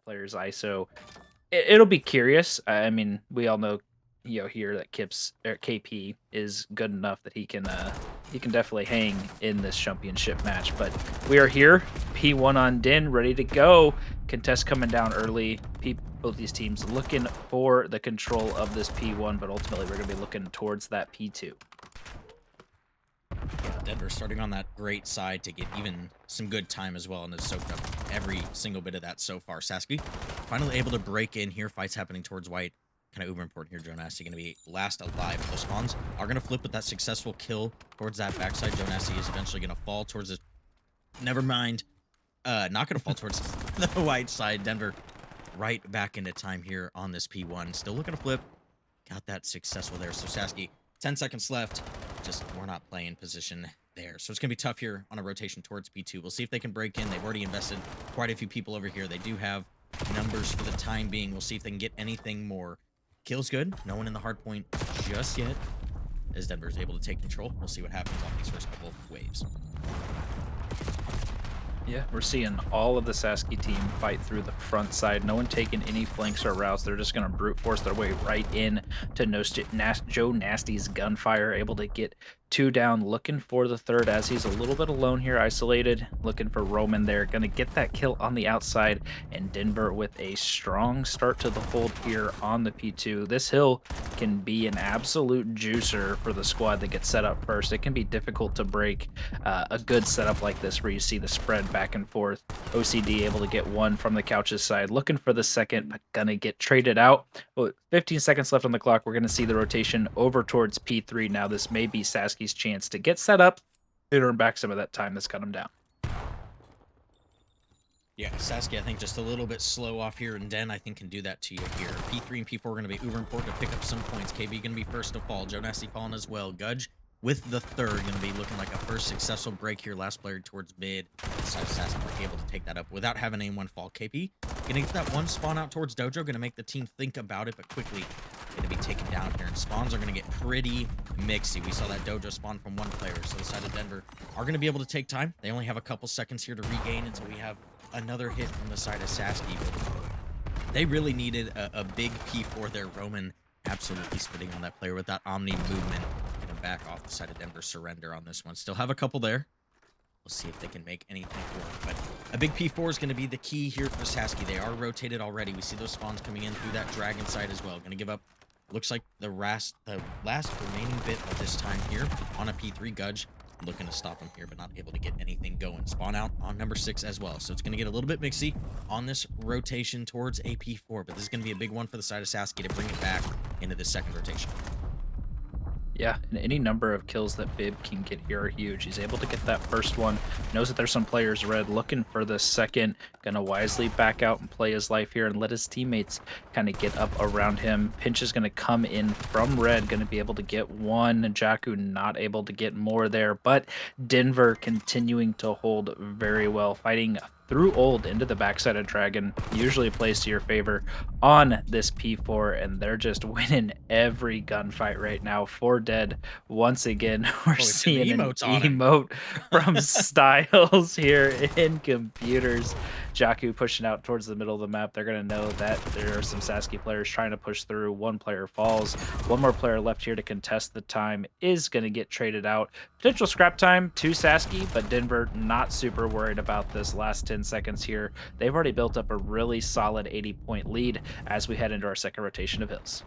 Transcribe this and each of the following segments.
players ISO. It'll be curious. I mean, we all know, here that Kip's or KP is good enough that he can definitely hang in this championship match. But we are here, P1 on Din, ready to go. Contest coming down early. Both these teams looking for the control of this P1, but ultimately we're going to be looking towards that P2. Yeah, Denver starting on that great side to get even some good time as well, and has soaked up every single bit of that so far. Sasky finally able to break in here. Fights happening towards white. Kind of uber important here. Joe Nasty going to be last alive. Those spawns are going to flip with that successful kill towards that backside. Joe Nasty is eventually going to fall towards this. Never mind. Not going to fall towards the white side. Denver right back into time here on this P1. Still looking to flip. Got that successful there. So Sasky, 10 seconds left. Just we're not playing position there. So it's going to be tough here on a rotation towards P2. We'll see if they can break in. They've already invested quite a few people over here. They do have numbers for the time being. We'll see if they can get anything more. Kill's good. No one in the hard point just yet. As Denver's able to take control. We'll see what happens on these first couple of waves. Yeah, we're seeing all of the Sasky team fight through the front side. No one taking any flanks or routes. They're just going to brute force their way right in to Joe Nasty's gunfire, able to get 2 down, looking for the third as he's a little bit alone here, isolated, looking for Roman there. Going to get that kill on the outside, and Denver with a strong start to the hold here on the P2. This hill can be an absolute juicer for the squad that gets set up first. It can be difficult to break a good setup like this where you see the spread back and forth. OCD able to get one from the couch's side, looking for the second, but gonna get traded out. Well, 15 seconds left on the clock. We're gonna see the rotation over towards P3 now. This may be Sasky's chance to get set up and earn back some of that time that's cut him down. Yeah, Sasky, I think just a little bit slow off here, and Den, I think, can do that to you here. P3 and P4 are going to be uber important to pick up some points. KB going to be first to fall. Joe Nasty falling as well. Gudge with the third, going to be looking like a first successful break here. Last player towards mid. Sasky able to take that up without having anyone fall. KP going to get that one spawn out towards Dojo. Going to make the team think about it, but quickly going to be taken down here. And spawns are going to get pretty mixy. We saw that Dojo spawn from one player. So the side of Denver are going to be able to take time. They only have a couple seconds here to regain until we have another hit from the side of Sasky, but they really needed a big P4 there. Roman absolutely spitting on that player with that Omni movement. Gonna back off the side of Denver, surrender on this one. Still have a couple there. We'll see if they can make anything work, but a big P4 is going to be the key here for Sasky. They are rotated already. We see those spawns coming in through that dragon side as well. Going to give up, looks like the last remaining bit of this time here on a P3. Gudge looking to stop him here, but not able to get anything going. Spawn out on number 6 as well. So it's going to get a little bit mixy on this rotation towards AP4, but this is going to be a big one for the side of Sasky to bring it back into the second rotation. Yeah, and any number of kills that Bib can get here are huge. He's able to get that first one, knows that there's some players red, looking for the second, gonna wisely back out and play his life here and let his teammates kind of get up around him. Pinch is gonna come in from red, gonna be able to get one. Jakku not able to get more there, but Denver continuing to hold very well, fighting through ult into the backside of Dragon, usually plays to your favor on this P4, and they're just winning every gunfight right now. 4 dead once again. We're seeing an emote from Styles here in computers. Jakku pushing out towards the middle of the map. They're going to know that there are some Sasky players trying to push through. One player falls. One more player left here to contest the time is going to get traded out. Potential scrap time to Sasky, but Denver not super worried about this last 10 seconds here. They've already built up a really solid 80-point lead as we head into our second rotation of hills.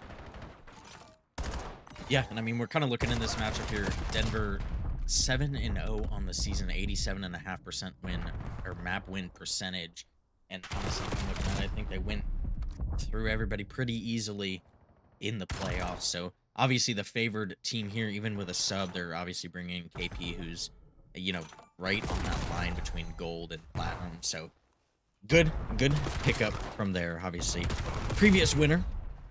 Yeah, and I mean, we're kind of looking in this matchup here. Denver 7-0 on the season, 87.5% win or map win percentage. And honestly, I'm looking at it, I think they went through everybody pretty easily in the playoffs. So obviously the favored team here, even with a sub, they're obviously bringing KP, who's, you know, right on that line between gold and platinum. So good pickup from there. Obviously, previous winner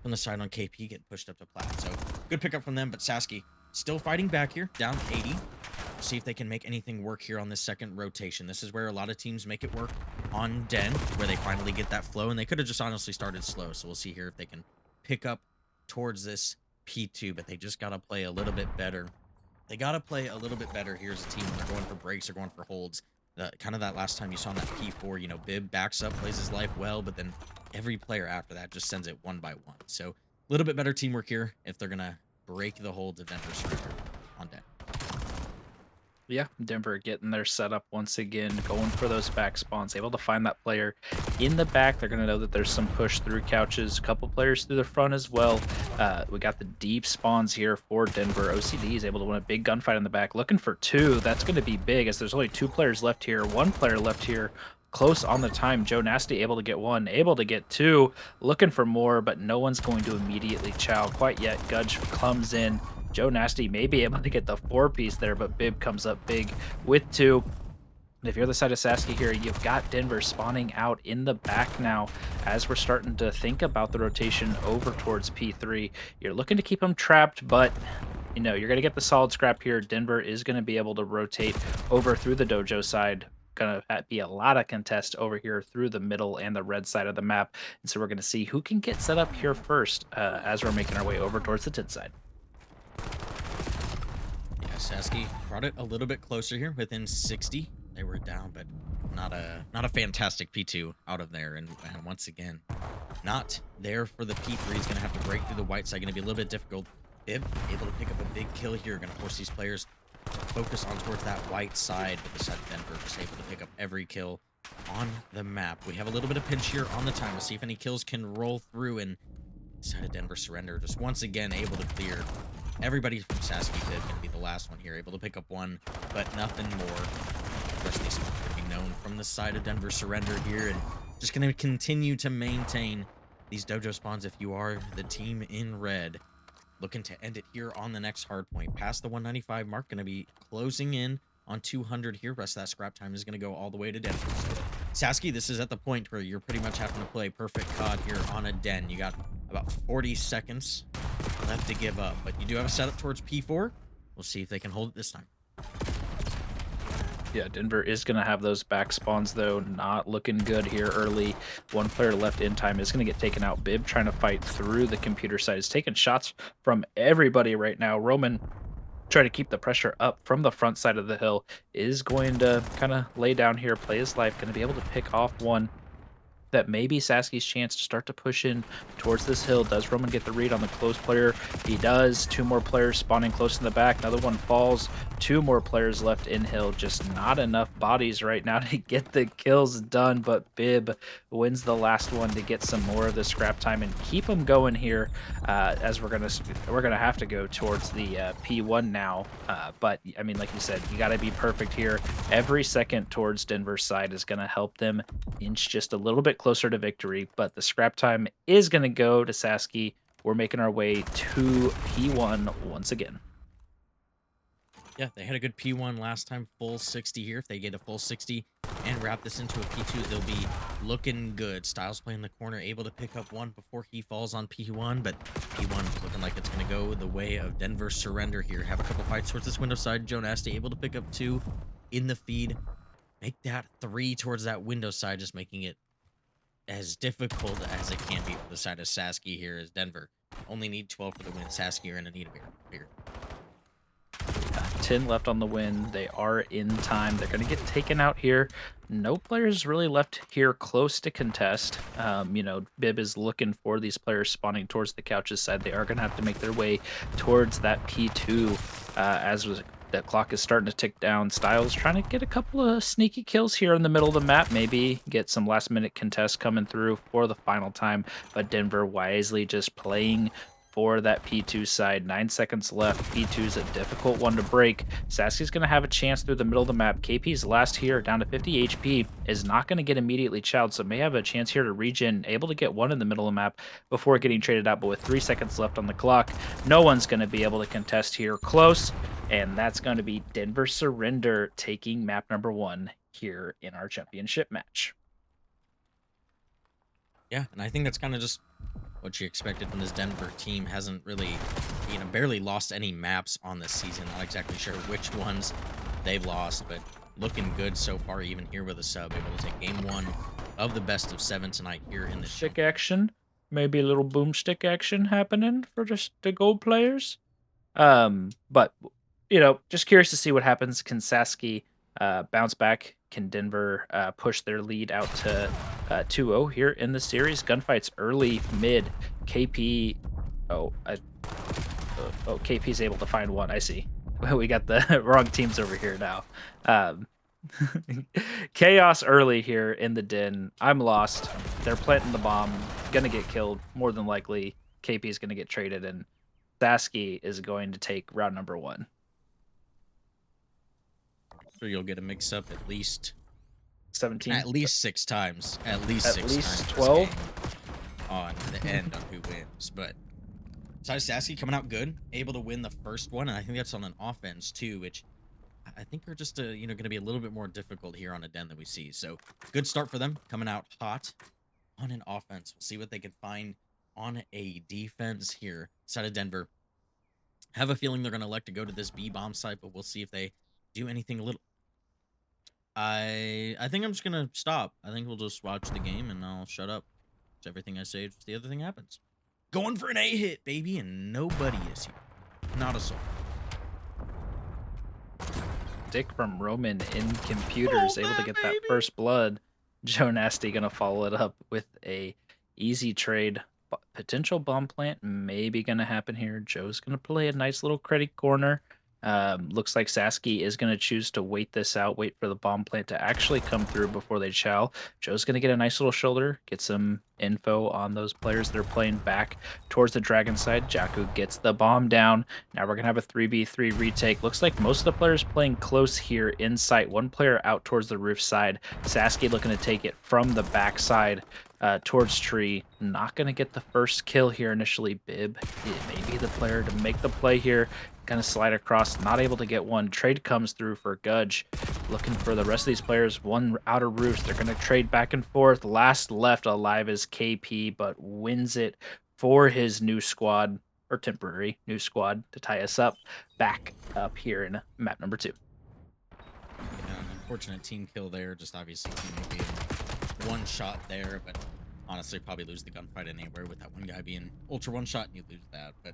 from the side on KP getting pushed up to plat. So good pickup from them. But Sasky still fighting back here, down 80. We'll see if they can make anything work here on this second rotation. This is where a lot of teams make it work on Den, where they finally get that flow, and they could have just honestly started slow. So we'll see here if they can pick up towards this P2, but they just got to play a little bit better. They got to play a little bit better here as a team when they're going for breaks or going for holds. Kind of that last time you saw in that P4, you know, Bib backs up, plays his life well, but then every player after that just sends it one by one. So a little bit better teamwork here if they're gonna break the hold of Denver Surrender on deck. Yeah, Denver getting their setup once again, going for those back spawns, able to find that player in the back. They're going to know that there's some push through couches, a couple players through the front as well. We got the deep spawns here for Denver. OCD is able to win a big gunfight in the back, looking for two. That's going to be big as there's only two players left here, one player left here. Close on the time. Joe Nasty able to get one, able to get two, looking for more, but no one's going to immediately chow quite yet. Gudge comes in. Joe Nasty may be able to get the 4-piece there, but Bib comes up big with two. And if you're the side of Sasky here, you've got Denver spawning out in the back now as we're starting to think about the rotation over towards P3. You're looking to keep them trapped, but you know, you're going to get the solid scrap here. Denver is going to be able to rotate over through the dojo side. Going to be a lot of contest over here through the middle and the red side of the map. And so we're going to see who can get set up here first as we're making our way over towards the 10 side. Yeah, Sasky brought it a little bit closer here, within 60. They were down, but not a fantastic P2 out of there. And once again, not there for the P3. He's gonna have to break through the white side. Gonna be a little bit difficult. Bib able to pick up a big kill here. Gonna force these players to focus on towards that white side. But the side of Denver just able to pick up every kill on the map. We have a little bit of pinch here on the time. We'll see if any kills can roll through. And side of Denver Surrender just once again able to clear. Everybody from Sasky Bib gonna be the last one here, able to pick up one, but nothing more. The rest of these spots are being known from the side of Denver Surrender here, and just gonna continue to maintain these dojo spawns if you are the team in red. Looking to end it here on the next hard point. Past the 195 mark, gonna be closing in on 200 here. Rest of that scrap time is gonna go all the way to Denver. So, Sasky, this is at the point where you're pretty much having to play perfect COD here on a den. You got about 40 seconds left to give up, but you do have a setup towards P4. We'll see if they can hold it this time. Yeah, Denver is going to have those back spawns, though. Not looking good here early. One player left in time is going to get taken out. Bib trying to fight through the computer side. Is taking shots from everybody right now. Roman trying to keep the pressure up from the front side of the hill. Is going to kind of lay down here, play his life. Going to be able to pick off one. That may be Sasky's chance to start to push in towards this hill. Does Roman get the read on the close player? He does. Two more players spawning close in the back. Another one falls. Two more players left in hill. Just not enough bodies right now to get the kills done. But Bib wins the last one to get some more of the scrap time and keep them going here. As we're gonna have to go towards the P1 now. But I mean, like you said, you got to be perfect here. Every second towards Denver's side is gonna help them inch just a little bit closer to victory, but the scrap time is going to go to Sasky. We're making our way to P1 once again. Yeah, they had a good P1 last time, full 60 here. If they get a full 60 and wrap this into a P2, they'll be looking good. Styles playing the corner, able to pick up one before he falls on P1, but P1 looking like it's going to go the way of Denver Surrender here. Have a couple fights towards this window side. Joe Nasty able to pick up two in the feed. Make that three towards that window side, just making it as difficult as it can be for the side of Sasky here as Denver. Only need 12 for the win. Sasky are in a need of bigger. 10 left on the win. They are in time. They're going to get taken out here. No players really left here close to contest. You know, Bib is looking for these players spawning towards the couches side. They are going to have to make their way towards that P2 as the clock is starting to tick down. Styles trying to get a couple of sneaky kills here in the middle of the map. Maybe get some last minute contests coming through for the final time. But Denver wisely just playing for that P2 side. 9 seconds left. P2 is a difficult one to break. Sasky's going to have a chance through the middle of the map. KP's last here, down to 50 HP, is not going to get immediately chowed, so may have a chance here to regen, able to get one in the middle of the map before getting traded out, but with 3 seconds left on the clock, no one's going to be able to contest here close, and that's going to be Denver Surrender taking map number 1 here in our championship match. Yeah, and I think that's kind of just what you expected from this Denver team. Hasn't really, barely lost any maps on this season. Not exactly sure which ones they've lost, but looking good so far, even here with a sub. Able to take game 1 of the best of 7 tonight here in the stick action. Maybe a little boomstick action happening for just the gold players. But, just curious to see what happens. Can Sasky bounce back? Can Denver push their lead out to 2-0 here in the series. Gunfights early, mid. KP. Oh, KP's able to find one. I see. We got the wrong teams over here now. Um, Chaos early here in the den. I'm lost. They're planting the bomb. Gonna get killed. More than likely, KP is gonna get traded, and Sasky is going to take round number 1. Sure, you'll get a mix-up at least 17. at least 6 times. At least 6 least times 12 this game on the end on who wins. But Sasky coming out good, able to win the first one, and I think that's on an offense too, which I think are just going to be a little bit more difficult here on a den than we see. So good start for them, coming out hot on an offense. We'll see what they can find on a defense here. Side of Denver, have a feeling they're going to elect to go to this B bomb site, but we'll see if they do anything a little. I think I'm just gonna stop. I think we'll just watch the game and I'll shut up. It's everything I say, just the other thing happens. Going for an A hit, baby, and nobody is here. Not a soul. Dick from Roman in computers, able to get that first blood. Joe Nasty gonna follow it up with a easy trade. Potential bomb plant maybe gonna happen here. Joe's gonna play a nice little credit corner. Looks like Sasky is going to choose to wait this out, wait for the bomb plant to actually come through before they chow. Joe's going to get a nice little shoulder, get some info on those players that are playing back towards the dragon side. Jakku gets the bomb down. Now we're going to have a 3v3 retake. Looks like most of the players playing close here in sight. One player out towards the roof side. Sasky looking to take it from the backside towards tree. Not going to get the first kill here initially. Bib, it may be the player to make the play here. Gonna slide across, not able to get one. Trade comes through for Gudge. Looking for the rest of these players. One outer roofs. They're gonna trade back and forth. Last left alive is KP, but wins it for his new squad, or temporary new squad, to tie us up back up here in map number 2. Yeah, an unfortunate team kill there. Just obviously teammate being one shot there, but honestly probably lose the gunfight anywhere with that one guy being ultra one shot and you lose that. But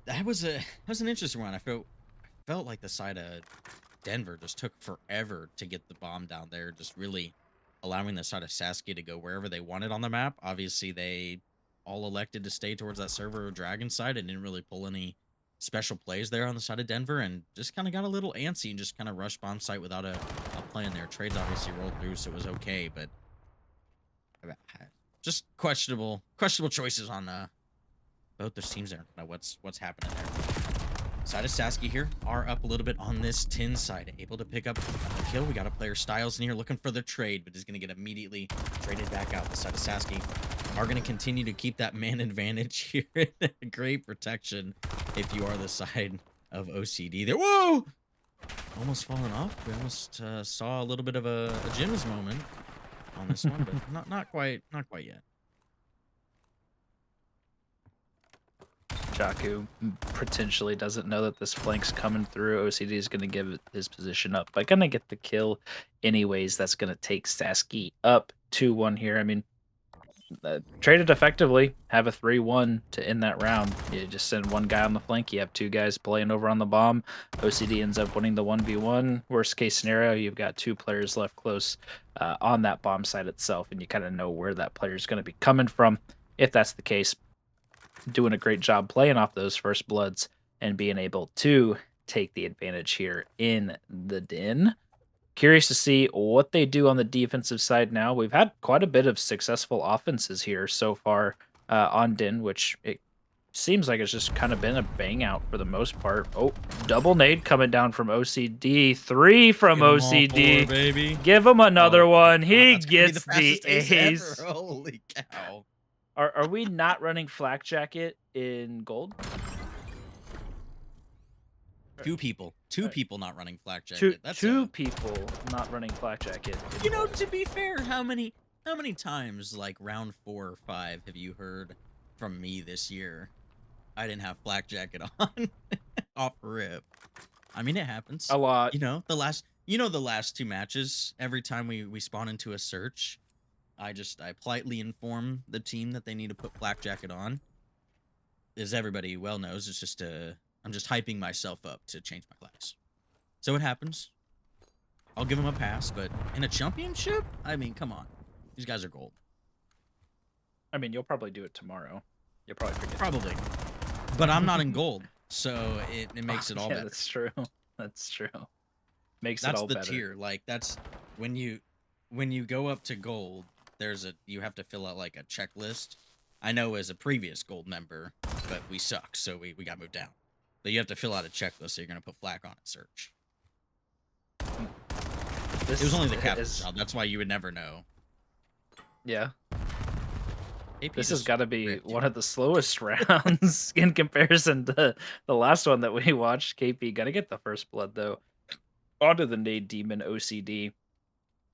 that was an interesting one. I felt like the side of Denver just took forever to get the bomb down there, just really allowing the side of Sasky to go wherever they wanted on the map. Obviously, they all elected to stay towards that server or dragon side and didn't really pull any special plays there on the side of Denver, and just kind of got a little antsy and just kind of rushed bomb site without a plan there. Trades obviously rolled through, so it was okay, but just questionable choices on both those teams there. What's happening there? Side of Sasky here are up a little bit on this tin side, able to pick up a kill. We got a player Styles in here looking for the trade, but is going to get immediately traded back out. The side of Sasky are going to continue to keep that man advantage here. Great protection if you are the side of OCD there. Whoa! Almost falling off. We almost saw a little bit of a Jim's moment on this one, but not quite yet. Jakku potentially doesn't know that this flank's coming through. OCD is going to give his position up, but going to get the kill anyways. That's going to take Sasky up 2-1 here. I mean, traded effectively, have a 3-1 to end that round. You just send one guy on the flank, you have two guys playing over on the bomb. OCD ends up winning the 1v1. Worst case scenario, you've got two players left close on that bomb site itself, and you kind of know where that player is going to be coming from. If that's the case, doing a great job playing off those first bloods and being able to take the advantage here in the den. Curious to see what they do on the defensive side now. We've had quite a bit of successful offenses here so far on den, which it seems like it's just kind of been a bang out for the most part. Oh, double nade coming down from OCD. 3 from OCD. 4, baby. Give him another one. He That's gonna be gets the ace. ever. Holy cow. Are we not running flak jacket in gold? Two people not running flak Two jacket. That's people not running flak jacket. You know, to be fair, how many times, like round 4 or 5, have you heard from me this year? I didn't have flak jacket on off rip. I mean, it happens A lot. You know, the last 2 matches, every time we spawn into a search, I politely inform the team that they need to put flak jacket on. As everybody well knows, it's just I'm just hyping myself up to change my class. So it happens. I'll give them a pass, but in a championship, I mean, come on. These guys are gold. I mean, you'll probably do it tomorrow. You'll probably forget. Probably. But I'm not in gold, so it makes it all Yeah, better. that's true. That's true. Makes it That's all the better. tier. Like that's when you go up to gold, you have to fill out like a checklist. I know as a previous gold member, but we suck, so we got moved down. But you have to fill out a checklist, so you're gonna put flak on it. Search. This It was only the captain is, job. That's why you would never know. yeah. AP This has just got to be ripped one you. of the slowest rounds in comparison to the last one that we watched. KP gonna get the first blood though. Onto the Nade Demon OCD.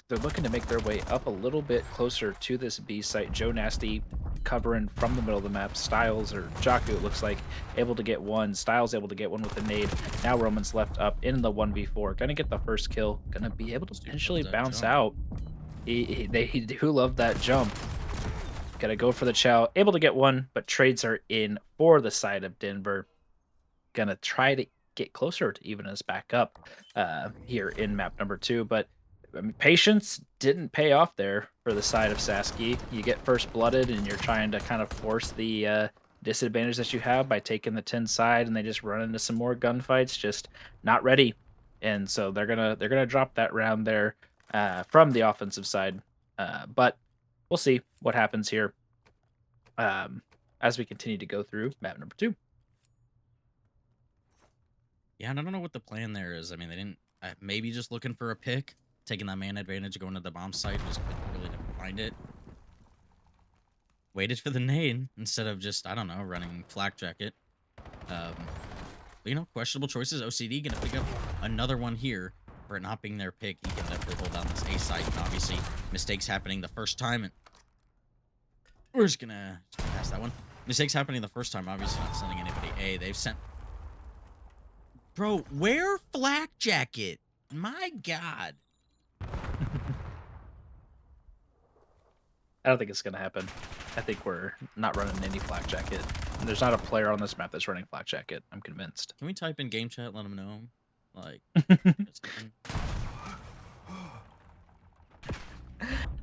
They're looking to make their way up a little bit closer to this B site. Joe Nasty covering from the middle of the map. Styles or Jaku, it looks like, able to get one. Styles able to get one with the nade. Now Roman's left up in the 1v4. Gonna get the first kill. Gonna be able to Dude potentially loves that bounce jump. out. They do love that jump. Gotta go for the chow. Able to get one, but trades are in for the side of Denver. Gonna try to get closer to even us back up here in map number 2, but I mean, patience didn't pay off there for the side of Sasky. You get first blooded, and you're trying to kind of force the disadvantage that you have by taking the 10 side, and they just run into some more gunfights. Just not ready, and so they're gonna drop that round there from the offensive side. But we'll see what happens here as we continue to go through map number 2. Yeah, and I don't know what the plan there is. I mean, they didn't. Maybe just looking for a pick, taking that man advantage, going to the bomb site, just couldn't really find it. Waited for the nade instead of just, I don't know, running flak jacket. But, you know, questionable choices. OCD gonna pick up another one here for it not being their pick. He can definitely hold down this A site, and obviously mistakes happening the first time, and we're just gonna pass that one. Mistakes happening the first time, obviously not sending anybody A. They've sent. Bro, wear flak jacket. My God. I don't think it's gonna happen. I think we're not running any flak jacket. There's not a player on this map that's running flak jacket. I'm convinced. Can we type in game chat? Let them know. Like, something?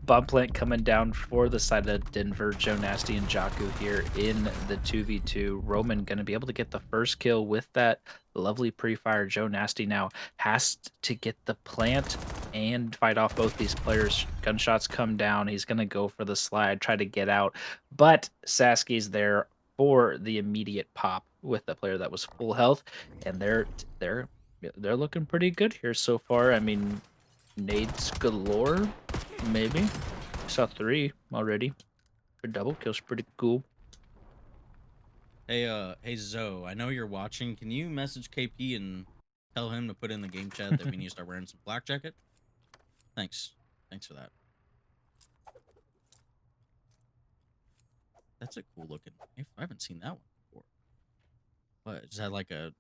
Bomb plant coming down for the side of Denver. Joe Nasty and Jaku here in the 2v2. Roman gonna be able to get the first kill with that lovely pre-fire. Joe Nasty now has to get the plant and fight off both these players. Gunshots come down. He's gonna go for the slide, try to get out, but Sasky's there for the immediate pop with the player that was full health, and they're looking pretty good here so far. I mean, nades galore. Maybe. Saw 3 already. A double kill's pretty cool. Hey Zoe, I know you're watching. Can you message KP and tell him to put in the game chat that we need to start wearing some flak jacket? Thanks. Thanks for that. That's a cool looking knife. I haven't seen that one before. What is that like a?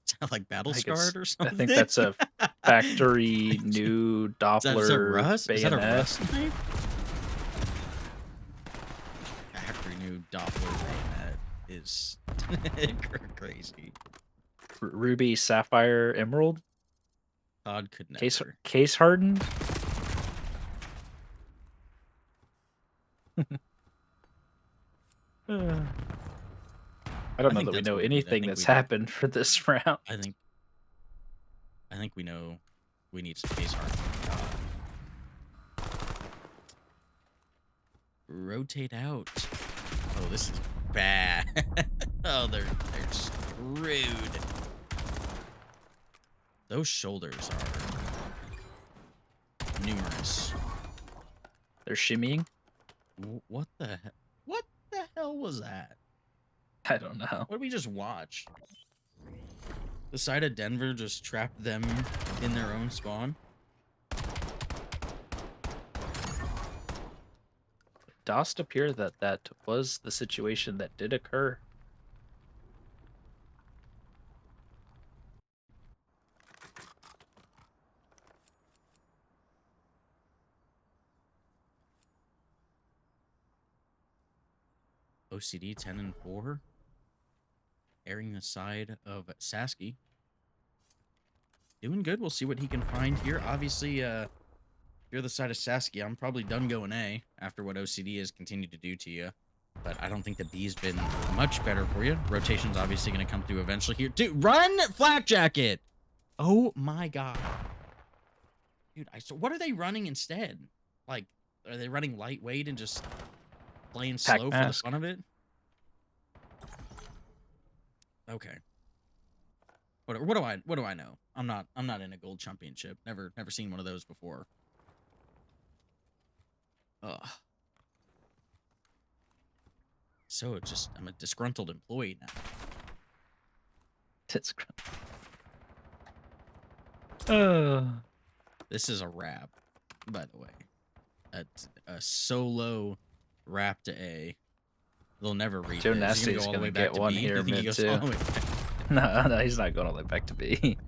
Is that like battle scarred or I something? think that's a factory new Is that Doppler Russ? Is that a bayonet. Russ knife? Factory new Doppler bayonet is crazy. Ruby, Sapphire, Emerald. Todd could never. Case hardened. I don't know think that we that's know what we need. I anything think that's we need- happened for this round. I think we know we need some case hardening. Rotate out. Oh, this is bad. Oh, they're screwed. Those shoulders are numerous. They're shimmying. What the hell was that? I don't know. What did we just watch? The side of Denver just trapped them in their own spawn. It does appear that that was the situation that did occur. OCD 10 and 4. Airing the side of Sasky. Doing good. We'll see what he can find here. Obviously, you're the side of Sasky, I'm probably done going A after what OCD has continued to do to you. But I don't think that B's been much better for you. Rotation's obviously going to come through eventually here. Dude, run Flak Jacket! Oh my god. Dude, so what are they running instead? Like, are they running lightweight and just playing slow for the fun of it? Okay. What do I know? I'm not in a gold championship. Never seen one of those before. Ugh. So it's just I'm a disgruntled employee now. This is a wrap, by the way. A solo wrap to A. They'll never read Joe this. Nasty is gonna get one here mid too. No, he's not going all the way back to B.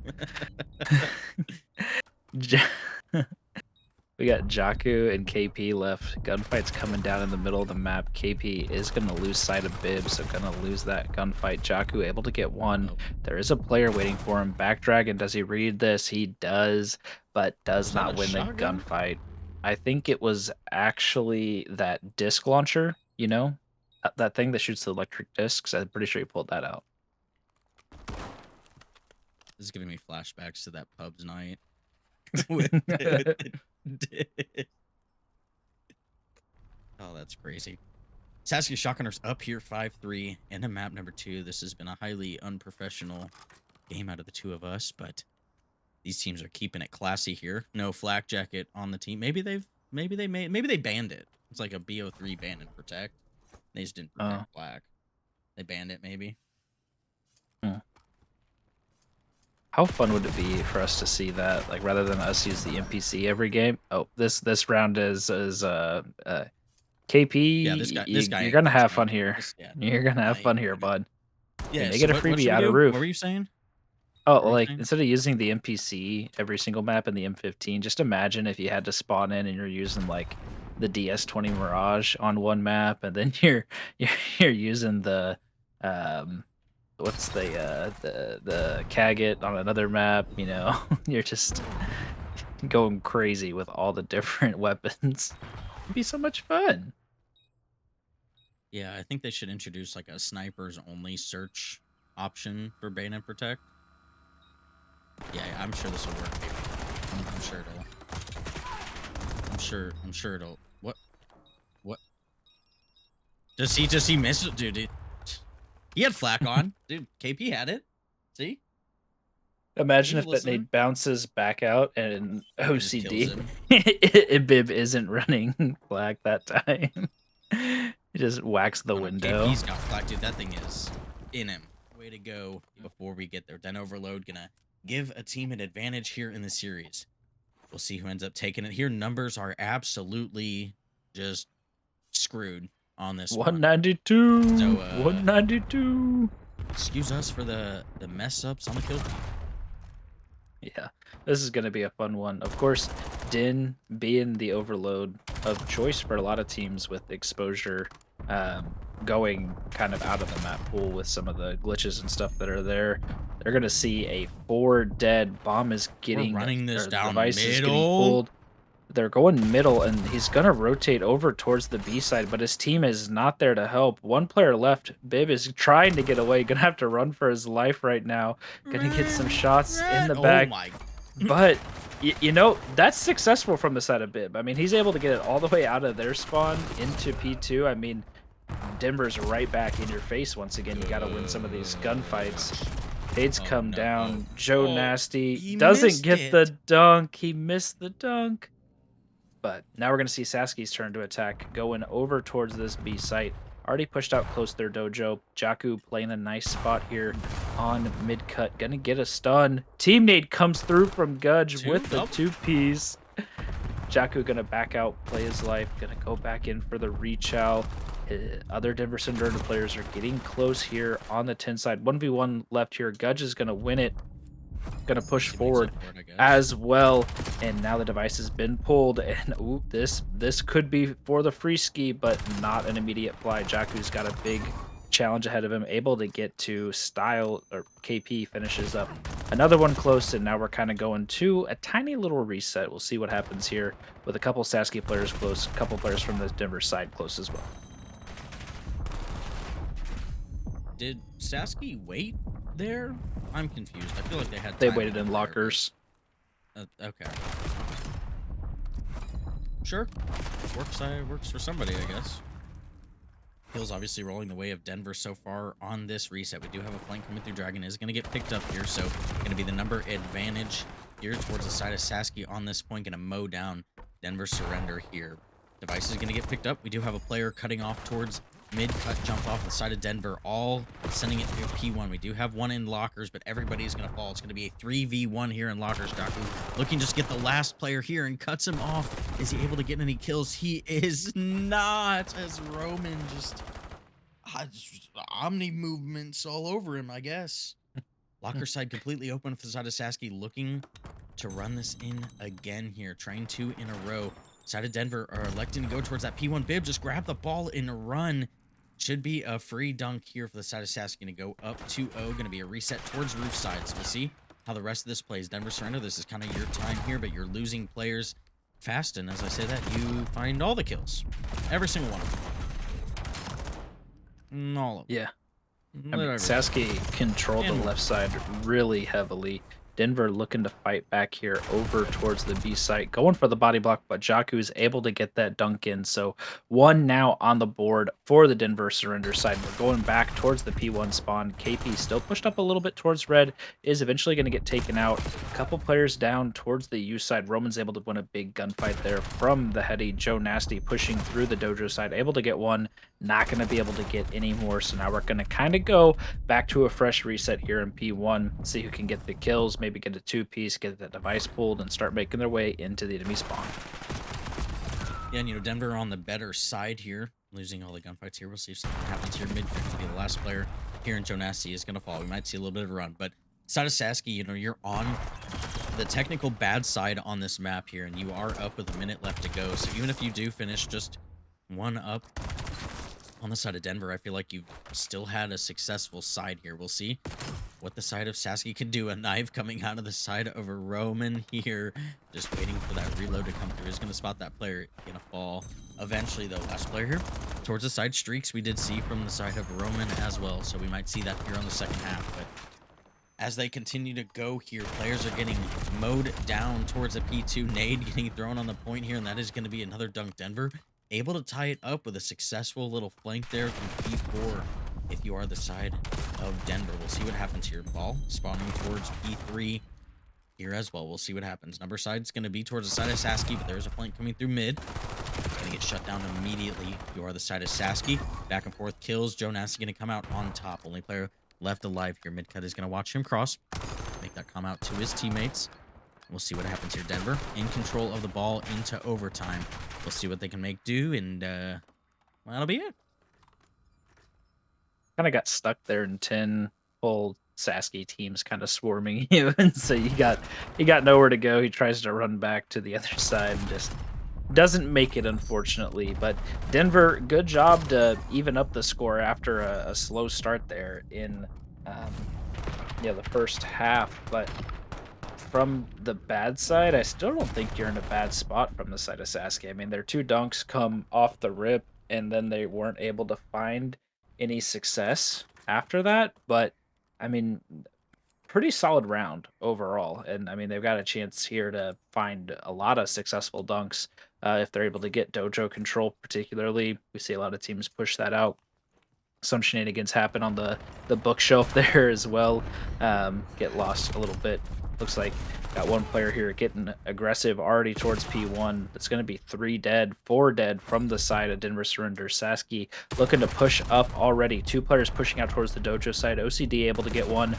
We got Jakku and KP left. Gunfight's coming down in the middle of the map. KP is going to lose sight of Bib, so going to lose that gunfight. Jakku able to get one. There is a player waiting for him. Backdragon, does he read this? He does, but does not win the gunfight. I think it was actually that disc launcher, you know? That thing that shoots the electric discs. I'm pretty sure he pulled that out. This is giving me flashbacks to that pub's night. Oh, that's crazy. Sasky Shotgunners up here 5-3 in a map number 2. This has been a highly unprofessional game out of the two of us, but these teams are keeping it classy here. No flak jacket on the team. Maybe they banned it. It's like a BO3 ban and protect. They just didn't protect flak. They banned it maybe. How fun would it be for us to see that, like, rather than us use the NPC every game? Oh, this round is KP. Yeah, this guy you're gonna have fun here. You're gonna have fun here, bud. Yeah, they get a freebie out of roof. What were you saying? Oh, like instead of using the NPC every single map in the M15, just imagine if you had to spawn in and you're using like the DS20 Mirage on one map, and then you're using the what's the Kaget on another map, you know. You're just going crazy with all the different weapons. It'd be so much fun. Yeah, I think they should introduce like a snipers only search option for Bane and Protect. Yeah, I'm sure this will work. I'm sure it'll. I'm sure it'll. What? Does he miss it, dude? He had flak on, dude. KP had it. See? Imagine if that nade bounces back out and OCD Bib isn't running flak that time. He just whacks the window. KP's got flak, dude. That thing is in him. Way to go before we get there. Den Overload gonna give a team an advantage here in the series. We'll see who ends up taking it here. Numbers are absolutely just screwed on this 192. One. So, 192. Excuse us for the mess ups on the kill feed. Yeah, this is going to be a fun one. Of course, Din being the overload of choice for a lot of teams with exposure going kind of out of the map pool with some of the glitches and stuff that are there. They're going to see a 4 dead. Bomb is getting... We're running this down middle. Is getting pulled. They're going middle, and he's going to rotate over towards the B side, but his team is not there to help. One player left. Bib is trying to get away. Going to have to run for his life right now. Going to get some shots in the back. Oh my. But, you know, that's successful from the side of Bib. I mean, he's able to get it all the way out of their spawn into P2. I mean, Denver's right back in your face once again. You got to win some of these gunfights. Nades come down. Joe Nasty doesn't get the dunk. He missed the dunk. But now we're going to see Sasky's turn to attack, going over towards this B site. Already pushed out close to their dojo. Jakku playing a nice spot here on mid-cut. Going to get a stun. Team nade comes through from Gudge with the 2Ps. Jakku going to back out, play his life. Going to go back in for the rechow. Other Denver Cinderella players are getting close here on the 10 side. 1v1 left here. Gudge is going to win it. Going to push forward as well, and now the device has been pulled, and ooh, this could be for the free ski, but not an immediate fly. Jakku's got a big challenge ahead of him, able to get to style, or KP finishes up Another one close, and now we're kind of going to a tiny little reset. We'll see what happens here with a couple Sasky players close, a couple players from the Denver side close as well. Did Sasky wait there? I'm confused. I feel like they had They time waited to in get there, lockers. but, okay. Sure. Works for somebody, I guess. Hill's obviously rolling the way of Denver so far on this reset. We do have a flank coming through. Dragon is going to get picked up here, so going to be the number advantage here towards the side of Sasky on this point. Going to mow down Denver surrender here. Device is going to get picked up. We do have a player cutting off towards mid, cut jump off the side of Denver, all sending it through P1. We do have one in lockers, but everybody is going to fall. It's going to be a 3v1 here in lockers. Jaku looking to just get the last player here and cuts him off. Is he able to get any kills? He is not, as Roman just omni movements all over him, I guess. Locker side completely open for the side of Sasky, looking to run this in again here. Trying 2 in a row. Side of Denver are electing to go towards that P1. Bib just grab the ball and run. Should be a free dunk here for the side of Sasky. Going to go up 2-0. Going to be a reset towards roof side. So we'll see how the rest of this plays. Denver surrender. This is kind of your time here, but you're losing players fast. And as I say that, you find all the kills. Every single one of them. All of them. Yeah. I mean, Sasky controlled the left side really heavily. Denver looking to fight back here over towards the B site, going for the body block, but Jaku is able to get that dunk in. So 1 now on the board for the Denver surrender side. We're going back towards the P1 spawn. KP still pushed up a little bit towards red, is eventually going to get taken out. A couple players down towards the U side. Roman's able to win a big gunfight there from the heady. Joe Nasty pushing through the dojo side, able to get one. Not going to be able to get any more. So now we're going to kind of go back to a fresh reset here in P1. See who can get the kills, maybe get a 2-piece, get that device pulled, and start making their way into the enemy spawn. Yeah, and you know, Denver on the better side here, losing all the gunfights here. We'll see if something happens here. Mid going to be the last player here, and Joe Nasty is going to fall. We might see a little bit of a run, but side of Sasky, you know, you're on the technical bad side on this map here, and you are up with a minute left to go. So even if you do finish just 1 up on the side of Denver, I feel like you've still had a successful side here. We'll see what the side of Sasky can do. A knife coming out of the side of a Roman here. Just waiting for that reload to come through. Is going to spot that player. Going to fall eventually, though. Last player here towards the side. Streaks we did see from the side of Roman as well. So we might see that here on the second half. But as they continue to go here, players are getting mowed down towards a P2. Nade getting thrown on the point here. And that is going to be another dunk. Denver able to tie it up with a successful little flank there from P4 if you are the side of Denver. We'll see what happens here. Ball spawning towards P3 here as well. We'll see what happens. Number side's going to be towards the side of Sasky, but there's a flank coming through mid. It's going to get shut down immediately. You are the side of Sasky. Back and forth kills. Joe Nasty going to come out on top. Only player left alive here. Midcut is going to watch him cross. Make that come out to his teammates. We'll see what happens here. Denver in control of the ball into overtime. We'll see what they can make do, and well, that'll be it. Kind of got stuck there in 10. Whole Sasky team's kind of swarming you, and so he got nowhere to go. He tries to run back to the other side and just doesn't make it, unfortunately. But Denver, good job to even up the score after a slow start there in the first half. But from the bad side, I still don't think you're in a bad spot from the side of Sasky. I mean, their 2 dunks come off the rip, and then they weren't able to find any success after that. But, I mean, pretty solid round overall. And, I mean, they've got a chance here to find a lot of successful dunks if they're able to get dojo control, particularly. We see a lot of teams push that out. Some shenanigans happen on the bookshelf there as well. Get lost a little bit. Looks like got one player here getting aggressive already towards P1. It's going to be 3 dead, 4 dead from the side of Denver surrender. Sasky looking to push up already. 2 players pushing out towards the dojo side. OCD able to get one.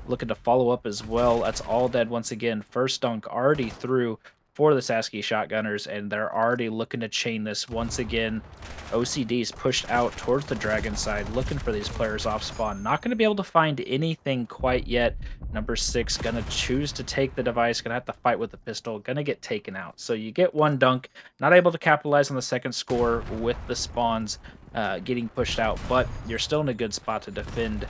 Looking to follow up as well. That's all dead once again. First dunk already through for the Sasky Shotgunners, and they're already looking to chain this once again. OCD's pushed out towards the dragon side, looking for these players off spawn. Not going to be able to find anything quite yet. Number 6 going to choose to take the device, going to have to fight with the pistol, going to get taken out. So you get 1 dunk, not able to capitalize on the second score with the spawns. getting pushed out, but you're still in a good spot to defend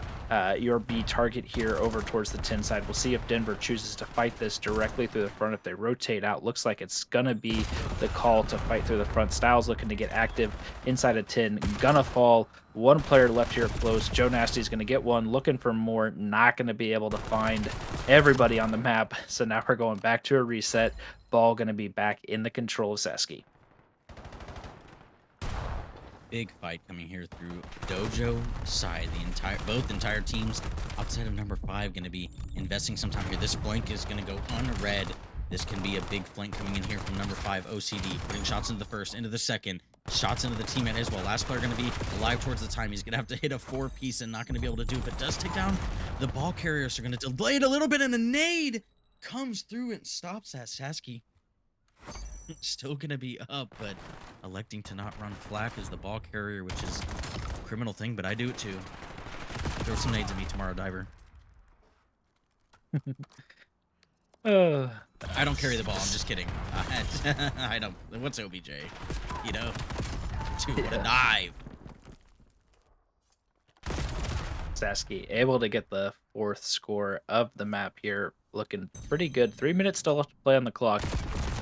your B target here over towards the 10 side. We'll see if Denver chooses to fight this directly through the front. If they rotate out, looks like it's gonna be the call to fight through the front. Styles looking to get active inside of 10, gonna fall. One player left here close. Joe Nasty's gonna get one, looking for more, not gonna be able to find everybody on the map. So now we're going back to a reset. Ball gonna be back in the control of Sasky. Big fight coming here through Dojo side. Both entire teams outside of number 5 going to be investing some time here. This flank is going to go unread. This can be a big flank coming in here from number 5 OCD, putting shots into the first, into the second, shots into the teammate as well. Last player going to be alive towards the time. He's going to have to hit a 4-piece and not going to be able to do it, but does take down the ball carriers. Are going to delay it a little bit, and a nade comes through and stops that. Sasky still gonna be up, but electing to not run flak as the ball carrier, which is a criminal thing, but I do it too. Throw some nades at me tomorrow, Diver. I don't carry the ball, I'm just kidding. I don't. What's OBJ? You know? Dude, what a dive. Sasky able to get the 4th score of the map here. Looking pretty good. 3 minutes still left to play on the clock.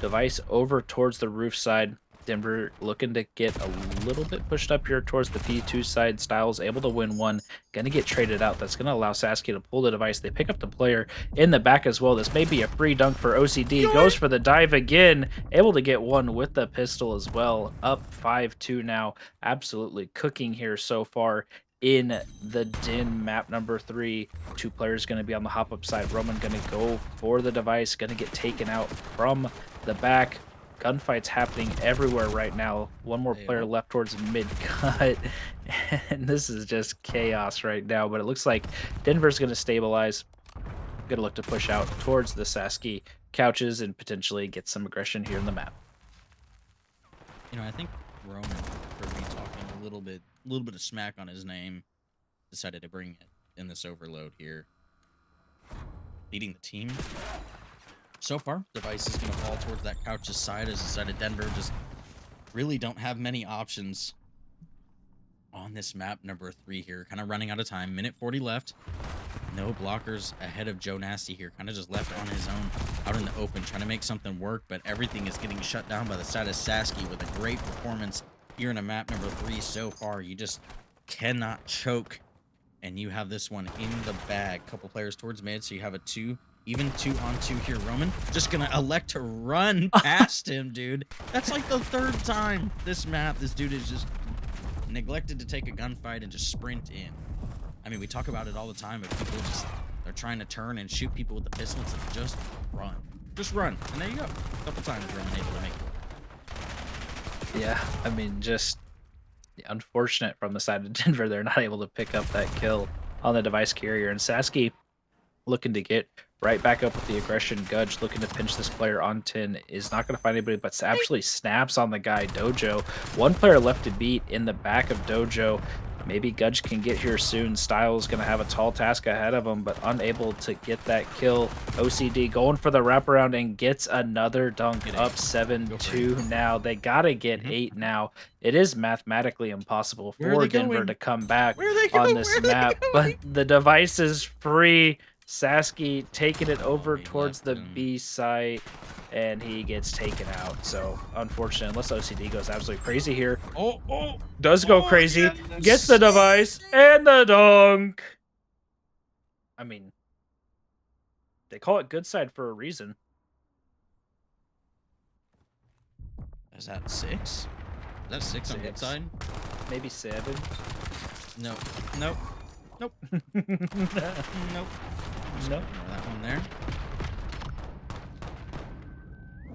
Device over towards the roof side. Denver looking to get a little bit pushed up here towards the P2 side. Styles able to win one. Going to get traded out. That's going to allow Sasky to pull the device. They pick up the player in the back as well. This may be a free dunk for OCD. Goes for the dive again. Able to get one with the pistol as well. Up 5-2 now. Absolutely cooking here so far in the Din map number 3. 2 players going to be on the hop-up side. Roman going to go for the device. Going to get taken out from the back. Gunfights happening everywhere right now. One more player left towards mid-cut. And this is just chaos right now. But it looks like Denver's going to stabilize. Going to look to push out towards the Sasky couches and potentially get some aggression here in the map. You know, I think Roman heard me talking a little bit of smack on his name. Decided to bring it in this overload here. Leading the team. So far, device is going to fall towards that couch's side as the side of Denver just really don't have many options on this map number 3 here. Kind of running out of time. Minute 40 left. No blockers ahead of Joe Nasty here. Kind of just left on his own out in the open, trying to make something work, but everything is getting shut down by the side of Sasky with a great performance here in a map number 3 so far. You just cannot choke, and you have this one in the bag. Couple players towards mid, so you have a 2 Even 2-on-2 here. Roman just gonna elect to run past him, dude. That's like the 3rd time this map. This dude is just neglected to take a gunfight and just sprint in. I mean, we talk about it all the time, but people just, they're trying to turn and shoot people with the pistols. And just run. Just run. And there you go. A couple times Roman able to make it work. Yeah, I mean, just unfortunate from the side of Denver. They're not able to pick up that kill on the device carrier. And Sasky looking to get right back up with the aggression. Gudge looking to pinch this player on 10. Is not going to find anybody, but actually snaps on the guy, Dojo. One player left to beat in the back of Dojo. Maybe Gudge can get here soon. Styles going to have a tall task ahead of him, but unable to get that kill. OCD going for the wraparound and gets another dunk. Up 7-2 now. They got to get 8 now. It is mathematically impossible for Denver to come back on this map, but the device is free. Sasky taking it over towards the B site, and he gets taken out. So, unfortunate, unless OCD goes absolutely crazy here. Does go crazy. Yes. Gets the device, and the dunk. I mean, they call it good side for a reason. Is that 6? Is that 6 on good side? Maybe 7. No. Nope. Nope. Nope. Nope. That one there.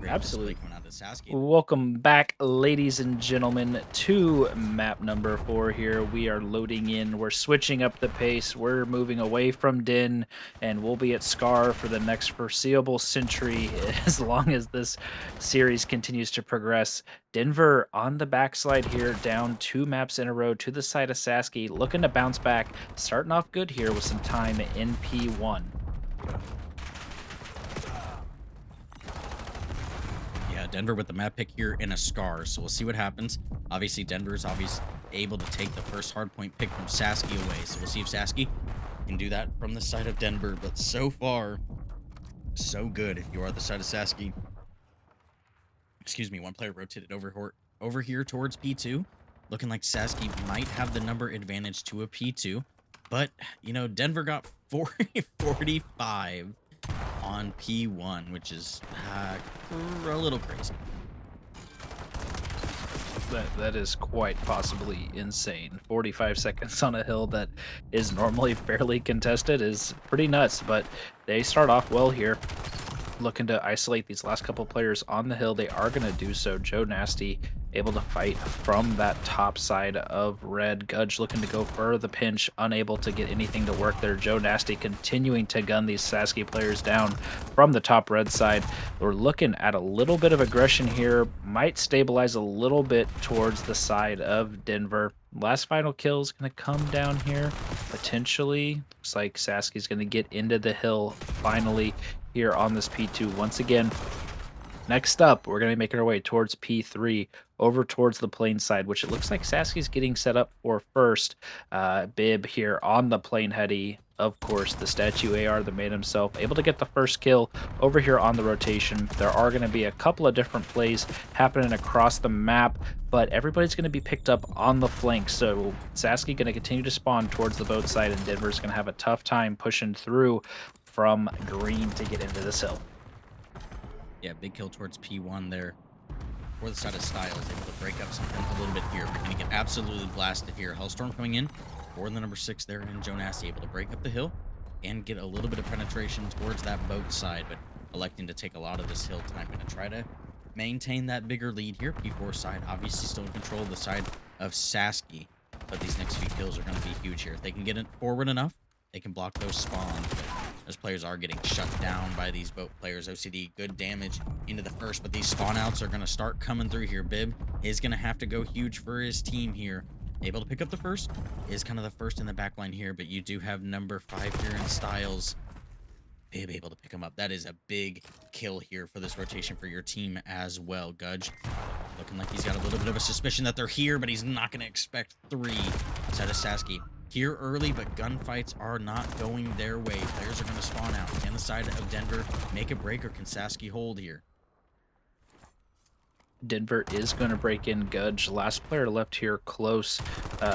Absolutely. Coming out of Sasky. Welcome back, ladies and gentlemen, to map number 4 here. We are loading in. We're switching up the pace. We're moving away from Din, and we'll be at Scar for the next foreseeable century as long as this series continues to progress. Denver on the backslide here, down 2 maps in a row to the side of Sasky, looking to bounce back, starting off good here with some time in P1. Denver with the map pick here and a Scar. So we'll see what happens. Obviously, Denver's able to take the first hardpoint pick from Sasky away. So we'll see if Sasky can do that from the side of Denver. But so far, so good if you are the side of Sasky. Excuse me, one player rotated over here towards P2. Looking like Sasky might have the number advantage to a P2. But, you know, Denver got 45 on P1, which is a little crazy. That is quite possibly insane. 45 seconds on a hill that is normally fairly contested is pretty nuts, but they start off well here. Looking to isolate these last couple players on the hill. They are going to do so. Joe Nasty able to fight from that top side of red. Gudge looking to go for the pinch, unable to get anything to work there. Joe Nasty continuing to gun these Sasky players down from the top red side. We're looking at a little bit of aggression here. Might stabilize a little bit towards the side of Denver. Last final kill is going to come down here, potentially. Looks like Sasky's going to get into the hill finally here on this P2 once again. Next up, we're going to be making our way towards P3, over towards the plane side, which it looks like Sasky's getting set up for first. Bib here on the plane heady. Of course, the statue AR, the man himself, able to get the first kill over here on the rotation. There are going to be a couple of different plays happening across the map, but everybody's going to be picked up on the flank. So Sasky going to continue to spawn towards the boat side, and Denver's going to have a tough time pushing through from green to get into this hill. Yeah, big kill towards P1 there. For the side of Styles, able to break up something a little bit here, but going to get absolutely blasted here. Hellstorm coming in for the number 6 there, and Joe Nasty able to break up the hill and get a little bit of penetration towards that boat side, but electing to take a lot of this hill time. Going to try to maintain that bigger lead here. P4 side obviously still in control of the side of Sasky, but these next few kills are going to be huge here. If they can get it forward enough, they can block those spawns. Those players are getting shut down by these boat players. OCD, good damage into the first, but these spawn outs are going to start coming through here. Bib is going to have to go huge for his team here. Able to pick up the first. Is kind of the first in the back line here, but you do have number 5 here in Styles. Bib able to pick him up. That is a big kill here for this rotation for your team as well. Gudge looking like he's got a little bit of a suspicion that they're here, but he's not going to expect 3. Side of Sasky here early, but gunfights are not going their way. Players are going to spawn out. Can the side of Denver make a break, or can Sasky hold here? Denver is going to break in Gudge. Last player left here close,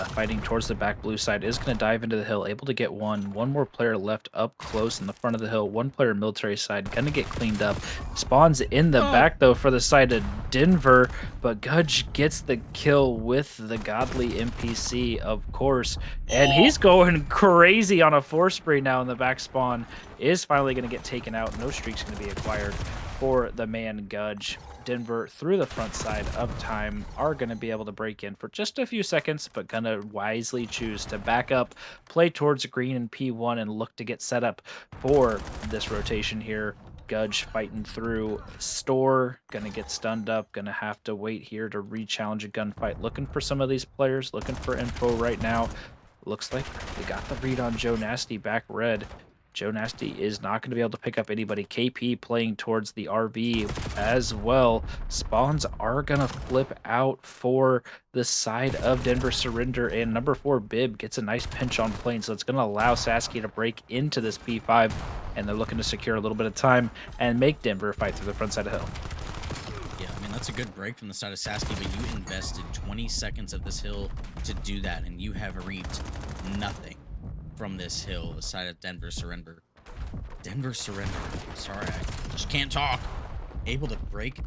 fighting towards the back blue side, is going to dive into the hill, able to get one more player left up close in the front of the hill. One player military side going to get cleaned up. Spawns in the back though for the side of Denver, but Gudge gets the kill with the godly NPC, of course, and he's going crazy on a 4 spree now in the back spawn. Is finally going to get taken out. No streak's going to be acquired for the man Gudge. Denver through the front side of time are going to be able to break in for just a few seconds, but going to wisely choose to back up, play towards green and P1, and look to get set up for this rotation here. Gudge fighting through Store, going to get stunned up, going to have to wait here to re-challenge a gunfight. Looking for some of these players, looking for info right now. Looks like they got the read on Joe Nasty back red. Joe Nasty is not going to be able to pick up anybody. KP playing towards the RV as well. Spawns are going to flip out for the side of Denver Surrender, and number 4 Bib gets a nice pinch on plane, so it's going to allow Sasky to break into this P5, and they're looking to secure a little bit of time and make Denver fight through the front side of hill. Yeah, I mean, that's a good break from the side of Sasky, but you invested 20 seconds of this hill to do that, and you have reaped nothing from this hill, the side of Denver Surrender. Denver Surrender, sorry, I just can't talk. Able to break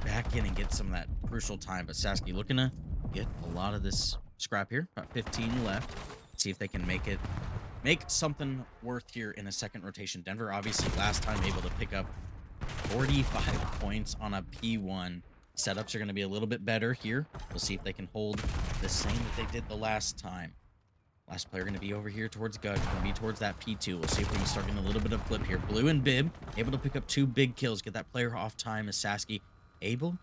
back in and get some of that crucial time, but Sasky looking to get a lot of this scrap here. About 15 left. See if they can make something worth here in a second rotation. Denver, obviously, last time able to pick up 45 points on a P1. Setups are going to be a little bit better here. We'll see if they can hold the same that they did the last time. Last player going to be over here towards Gudge. Going to be towards that P2. We'll see if we can start getting a little bit of flip here. Blue and Bib able to pick up 2 big kills. Get that player off time as Sasky able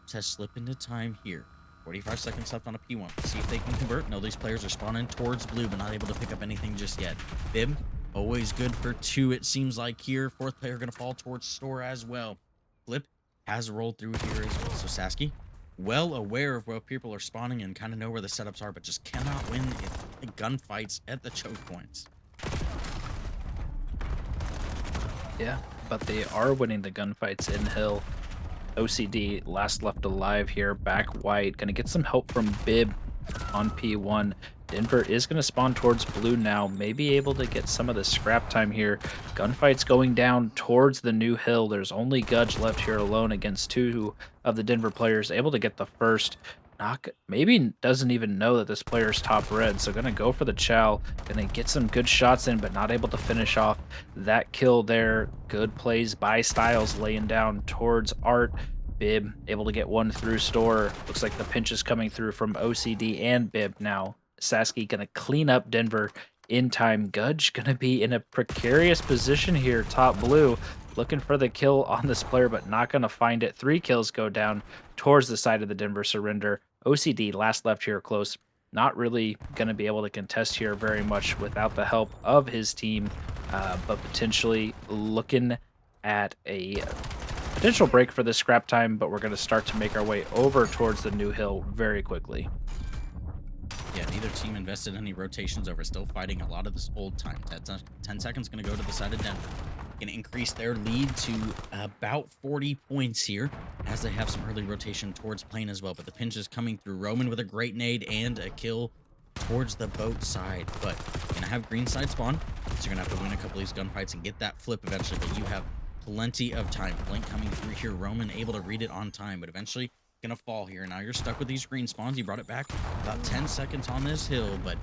to slip into time here. 45 seconds left on a P1. See if they can convert. No, these players are spawning towards blue, but not able to pick up anything just yet. Bib, always good for 2, it seems like here. 4th player going to fall towards Store as well. Flip has rolled through here as well. So Sasky, well aware of where people are spawning and kind of know where the setups are, but just cannot win the gunfights at the choke points. Yeah, but they are winning the gunfights in Hill. OCD last left alive here, back white. Gonna get some help from Bib on P1. Denver is going to spawn towards blue now, maybe able to get some of the scrap time here. Gunfight's going down towards the new hill. There's only Gudge left here alone against two of the Denver players, able to get the first. Knock, maybe doesn't even know that this player's top red, so gonna go for the chow. Gonna get some good shots in, but not able to finish off that kill there. Good plays by Styles, laying down towards Art. Bib able to get one through store. Looks like the pinch is coming through from OCD and Bib now. Sasky gonna clean up Denver in time. Gudge gonna be in a precarious position here, top blue, looking for the kill on this player, but not gonna find it. 3 kills go down towards the side of the Denver surrender. OCD last left here close. Not really gonna be able to contest here very much without the help of his team, but potentially looking at a potential break for this scrap time, but we're going to start to make our way over towards the new hill very quickly. Yeah, neither team invested any rotations over. Still fighting a lot of this old time. 10 seconds going to go to the side of Denver. Going to increase their lead to about 40 points here as they have some early rotation towards plane as well. But the pinch is coming through. Roman with a great nade and a kill towards the boat side. But going to have green side spawn. So you're going to have to win a couple of these gunfights and get that flip eventually. But you have plenty of time. Blink coming through here. Roman able to read it on time, but eventually gonna fall here. Now you're stuck with these green spawns. You brought it back about 10 seconds on this hill, but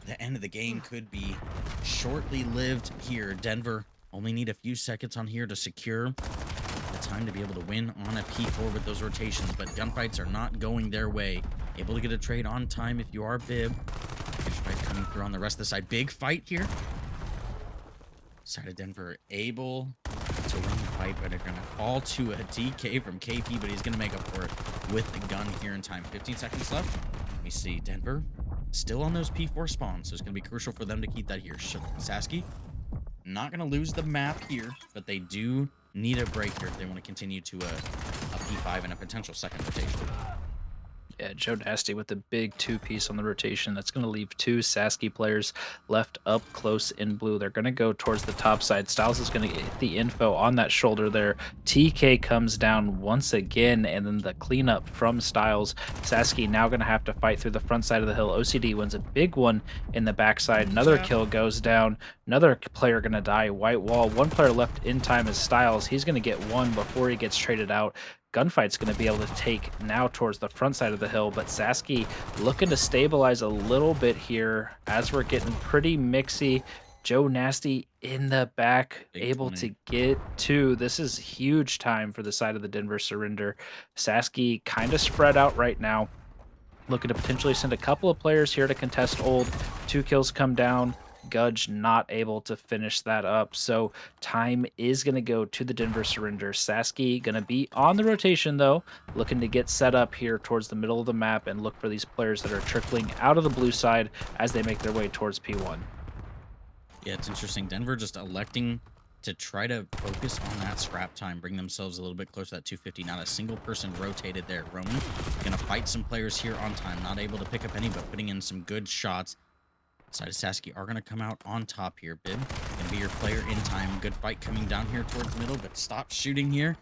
the end of the game could be shortly lived here. Denver only need a few seconds on here to secure the time to be able to win on a P4 with those rotations, but gunfights are not going their way. Able to get a trade on time if you are Bib. Fight coming through on the rest of the side. Big fight here. Side of Denver able to win the fight, but they're going to fall to a DK from KP, but he's going to make up for it with the gun here in time. 15 seconds left. We see Denver still on those P4 spawns, so it's going to be crucial for them to keep that here. Sasky, not going to lose the map here, but they do need a break here if they want to continue to a P5 and a potential second rotation. Yeah, Joe Nasty with the big 2-piece on the rotation. That's going to leave 2 Sasky players left up close in blue. They're going to go towards the top side. Styles is going to get the info on that shoulder there. TK comes down once again, and then the cleanup from Styles. Sasky now going to have to fight through the front side of the hill. OCD wins a big one in the backside. Another kill goes down. Another player going to die. White wall. 1 player left in time is Styles. He's going to get 1 before he gets traded out. Gunfight's going to be able to take now towards the front side of the hill, but Sasky looking to stabilize a little bit here as we're getting pretty mixy. Joe Nasty in the back, Big able 20. to get 2. This is huge time for the side of the Denver surrender. Sasky kind of spread out right now, looking to potentially send a couple of players here to contest old. 2 kills come down. Gudge not able to finish that up, so time is going to go to the Denver surrender. Sasky going to be on the rotation though, looking to get set up here towards the middle of the map and look for these players that are trickling out of the blue side as they make their way towards P1. Yeah, it's interesting. Denver just electing to try to focus on that scrap time, bring themselves a little bit closer to that 250. Not a single person rotated there. Roman gonna fight some players here on time, not able to pick up any, but putting in some good shots. Side of Sasky are going to come out on top here. Bib going to be your player in time. Good fight coming down here towards middle, but stop shooting here.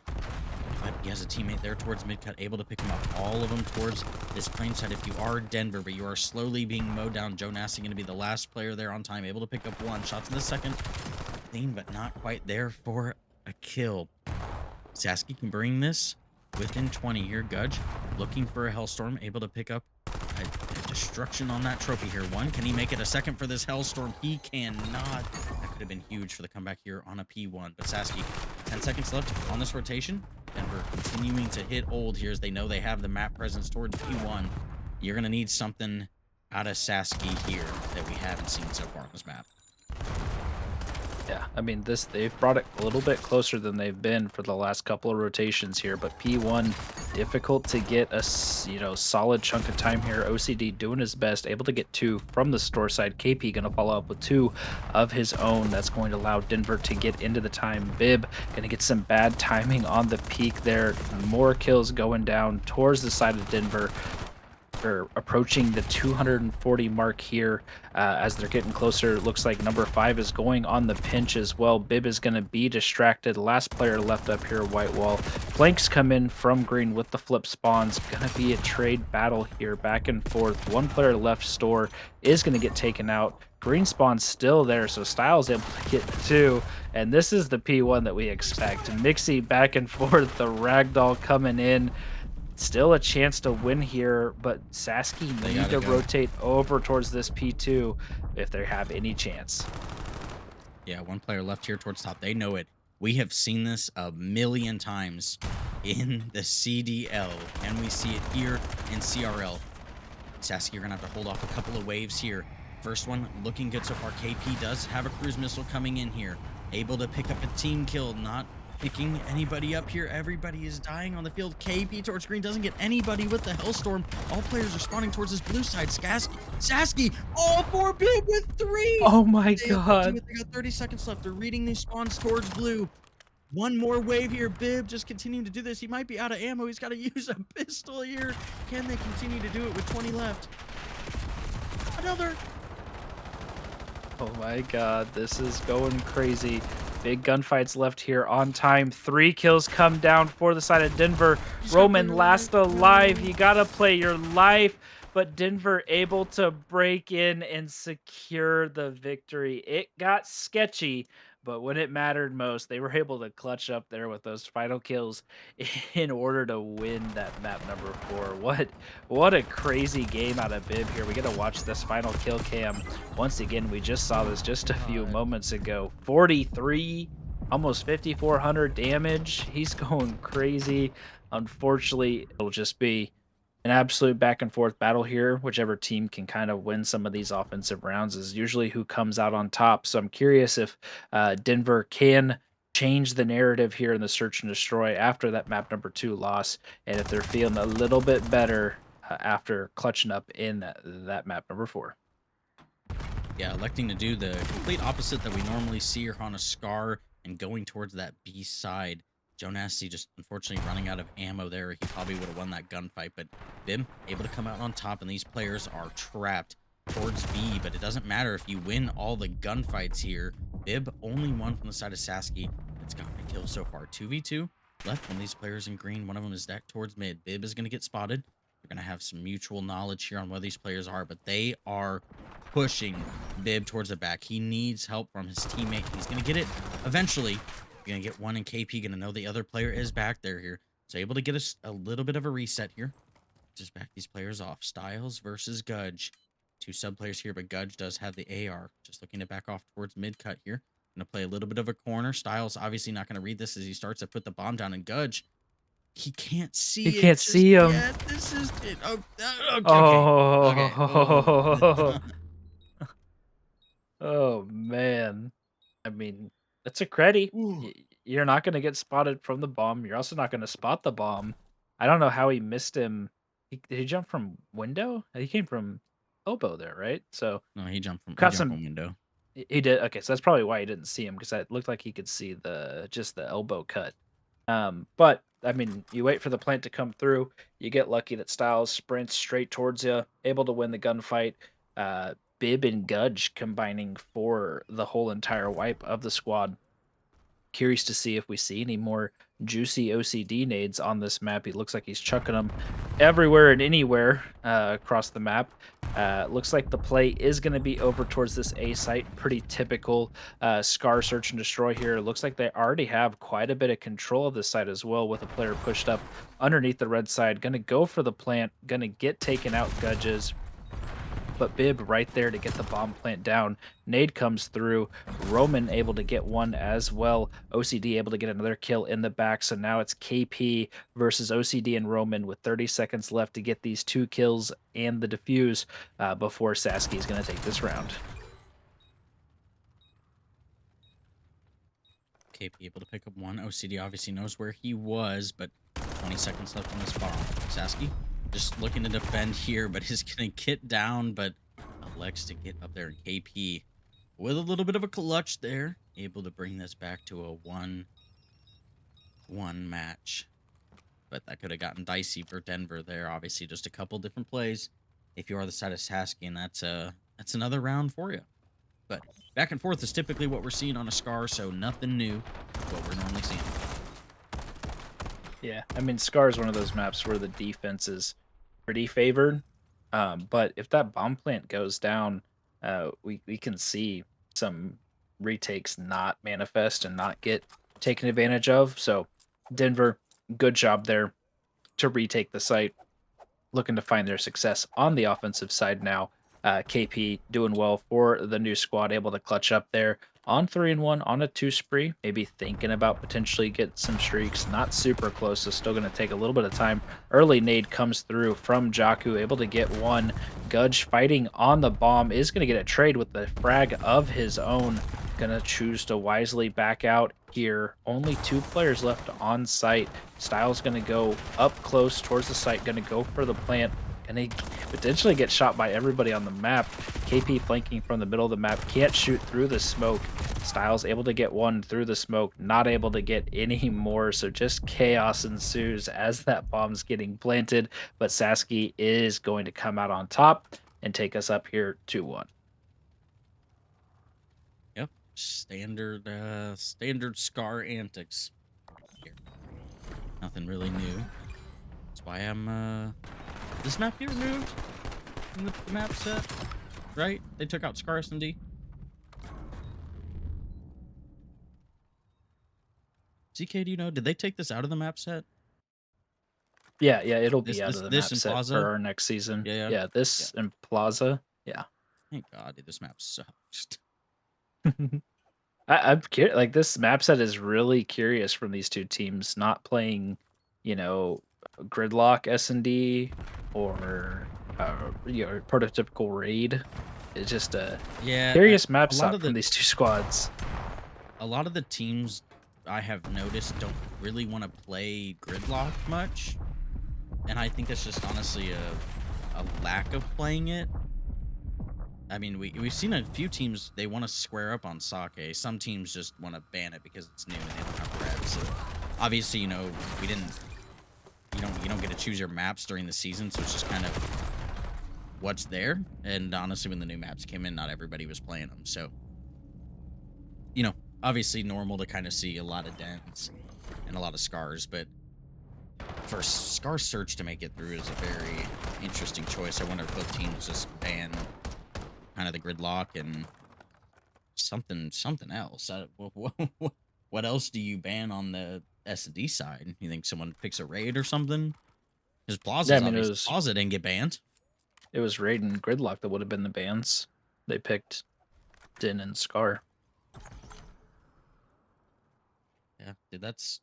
But he has a teammate there towards mid-cut, able to pick him up. All of them towards this plane side. If you are Denver, but you are slowly being mowed down, Joe Nasty going to be the last player there on time, able to pick up 1. Shots in the second. Clean, but not quite there for a kill. Sasky can bring this within 20 here. Gudge looking for a Hellstorm, able to pick up a destruction on that trophy here. 1, can he make it a second for this Hellstorm? He cannot. That could have been huge for the comeback here on a P1. But Sasky, 10 seconds left on this rotation. Denver continuing to hit old here as they know they have the map presence towards P1. You're going to need something out of Sasky here that we haven't seen so far on this map. Yeah, I mean they've brought it a little bit closer than they've been for the last couple of rotations here, but P1 difficult to get a solid chunk of time here. OCD doing his best, able to get two from the store side. KP gonna follow up with two of his own. That's going to allow Denver to get into the time. Bib gonna get some bad timing on the peak there. More kills going down towards the side of Denver. Or approaching the 240 mark here as they're getting closer. It looks like number 5 is going on the pinch as well. Bib is going to be distracted. Last player left up here, white wall. Flanks come in from green with the flip spawns. Going to be a trade battle here, back and forth. One player left store is going to get taken out. Green spawn's still there, so Styles able to get two. And this is the P1 that we expect. Mixie back and forth, the ragdoll coming in. Still a chance to win here, but Sasky need to rotate over towards this P2 if they have any chance. Yeah, one player left here towards top. They know it. We have seen this a million times in the CDL, and we see it here in CRL. Sasky, you're going to have to hold off a couple of waves here. First one looking good so far. KP does have a cruise missile coming in here. Able to pick up a team kill, not picking anybody up here. Everybody is dying on the field. KP towards green doesn't get anybody with the Hellstorm. All players are spawning towards this blue side. Sasky, all 4 big with 3. Oh my They god. got 30 seconds left. They're reading these spawns towards blue. One more wave here. Bib just continuing to do this. He might be out of ammo. He's got to use a pistol here. Can they continue to do it with 20 left? Another. Oh my god, this is going crazy. Big gunfights left here on time. 3 kills come down for the side of Denver. Roman last alive. You gotta play your life. But Denver able to break in and secure the victory. It got sketchy, but when it mattered most, they were able to clutch up there with those final kills in order to win that map number 4. What a crazy game out of Bib here. We get to watch this final kill cam. Once again, we just saw this just a few moments ago. 43, almost 5,400 damage. He's going crazy. Unfortunately, it'll just be an absolute back and forth battle here. Whichever team can kind of win some of these offensive rounds is usually who comes out on top. So I'm curious if Denver can change the narrative here in the search and destroy after that map number 2 loss, and if they're feeling a little bit better after clutching up in that map number 4. Yeah, electing to do the complete opposite that we normally see here on a Scar and going towards that B side. Joe Nasty just unfortunately running out of ammo there. He probably would have won that gunfight, but Bib able to come out on top, and these players are trapped towards B, but it doesn't matter if you win all the gunfights here. Bib only won from the side of Sasky. It's gotten a kill so far. 2v2 left. One of these players in green. One of them is decked towards mid. Bib is going to get spotted. We're going to have some mutual knowledge here on where these players are, but they are pushing Bib towards the back. He needs help from his teammate. He's going to get it eventually. You're going to get one, and KP going to know the other player is back there here. So able to get us a little bit of a reset here. Just back these players off. Styles versus Gudge. 2 sub players here, but Gudge does have the AR. Just looking to back off towards mid-cut here. Going to play a little bit of a corner. Styles obviously not going to read this as he starts to put the bomb down, and Gudge, he can't see it. He can't see him. Yet. This is it. Oh, okay. Oh. Okay. Oh man. I mean, that's a credit. You're not going to get spotted from the bomb. You're also not going to spot the bomb. I don't know how he missed him. Did he jump from window? He came from elbow there, right? So No, he jumped from window. He did. Okay, so that's probably why he didn't see him, because it looked like he could see just the elbow cut. But I mean, you wait for the plant to come through. You get lucky that Styles sprints straight towards you, able to win the gunfight. Bib and Gudge combining for the whole entire wipe of the squad. Curious to see if we see any more juicy OCD nades on this map. He looks like he's chucking them everywhere and anywhere across the map. Looks like the play is going to be over towards this A site. Pretty typical Scar search and destroy here. Looks like they already have quite a bit of control of this site as well, with a player pushed up underneath the red side. Going to go for the plant. Going to get taken out, Gudges. But Bib right there to get the bomb plant down. Nade comes through. Roman able to get one as well. OCD able to get another kill in the back. So now it's KP versus OCD and Roman with 30 seconds left to get these 2 kills and the defuse before Sasky is going to take this round. KP able to pick up one. OCD obviously knows where he was, but 20 seconds left on this bomb. Sasky just looking to defend here, but he's gonna get down, but elects to get up there. And KP with a little bit of a clutch there, able to bring this back to a 1-1 match. But that could have gotten dicey for Denver there. Obviously, just a couple different plays. If you are the side of Sasky, and that's another round for you. But back and forth is typically what we're seeing on a Scar, so nothing new, what we're normally seeing. Yeah, I mean, Scar is one of those maps where the defense is pretty favored. But if that bomb plant goes down, we can see some retakes not manifest and not get taken advantage of. So Denver, good job there to retake the site, looking to find their success on the offensive side now. KP doing well for the new squad, able to clutch up there on 3-1 on a 2 spree. Maybe thinking about potentially get some streaks. Not super close, so still going to take a little bit of time. Early nade comes through from Jakku, able to get one. Gudge fighting on the bomb is going to get a trade with the frag of his own. Gonna choose to wisely back out here. Only 2 players left on site. Styles gonna go up close towards the site, gonna go for the plant. Gonna potentially get shot by everybody on the map. KP flanking from the middle of the map, can't shoot through the smoke. Styles able to get one through the smoke, not able to get any more, so just chaos ensues as that bomb's getting planted. But Sasky is going to come out on top and take us up here 2-1. Yep, standard Scar antics here. Nothing really new. That's why I'm this map get removed from the map set, right? They took out Scar S&D. CK, do you know? Did they take this out of the map set? Yeah, it'll This be out this of the this map in set Plaza? for our next season. Yeah, yeah. Yeah, this and Plaza. Yeah. Thank God, dude, this map sucks. I'm curious. Like this map set is really curious from these two teams not playing, you know, Gridlock S&D or prototypical raid. It's just a Yeah, curious map a lot set of from the these two squads. a lot of the teams I have noticed don't really want to play Gridlock much, and I think it's just honestly a lack of playing it. I mean, we've seen a few teams, they want to square up on Sake. Some teams just want to ban it because it's new and they don't have revs. So obviously, you know, you don't get to choose your maps during the season, so it's just kind of what's there. And honestly, when the new maps came in, not everybody was playing them. So, you know, obviously normal to kind of see a lot of dens and a lot of scars, but for Scar Search to make it through is a very interesting choice. I wonder if both teams just ban kind of the Gridlock and something else. What else do you ban on the S&D side? You think someone picks a raid or something? Because Yeah, I Plaza's mean obviously Plaza didn't get banned. it was Raid and Gridlock that would have been the bans. They picked Din and Scar. Yeah, dude, that's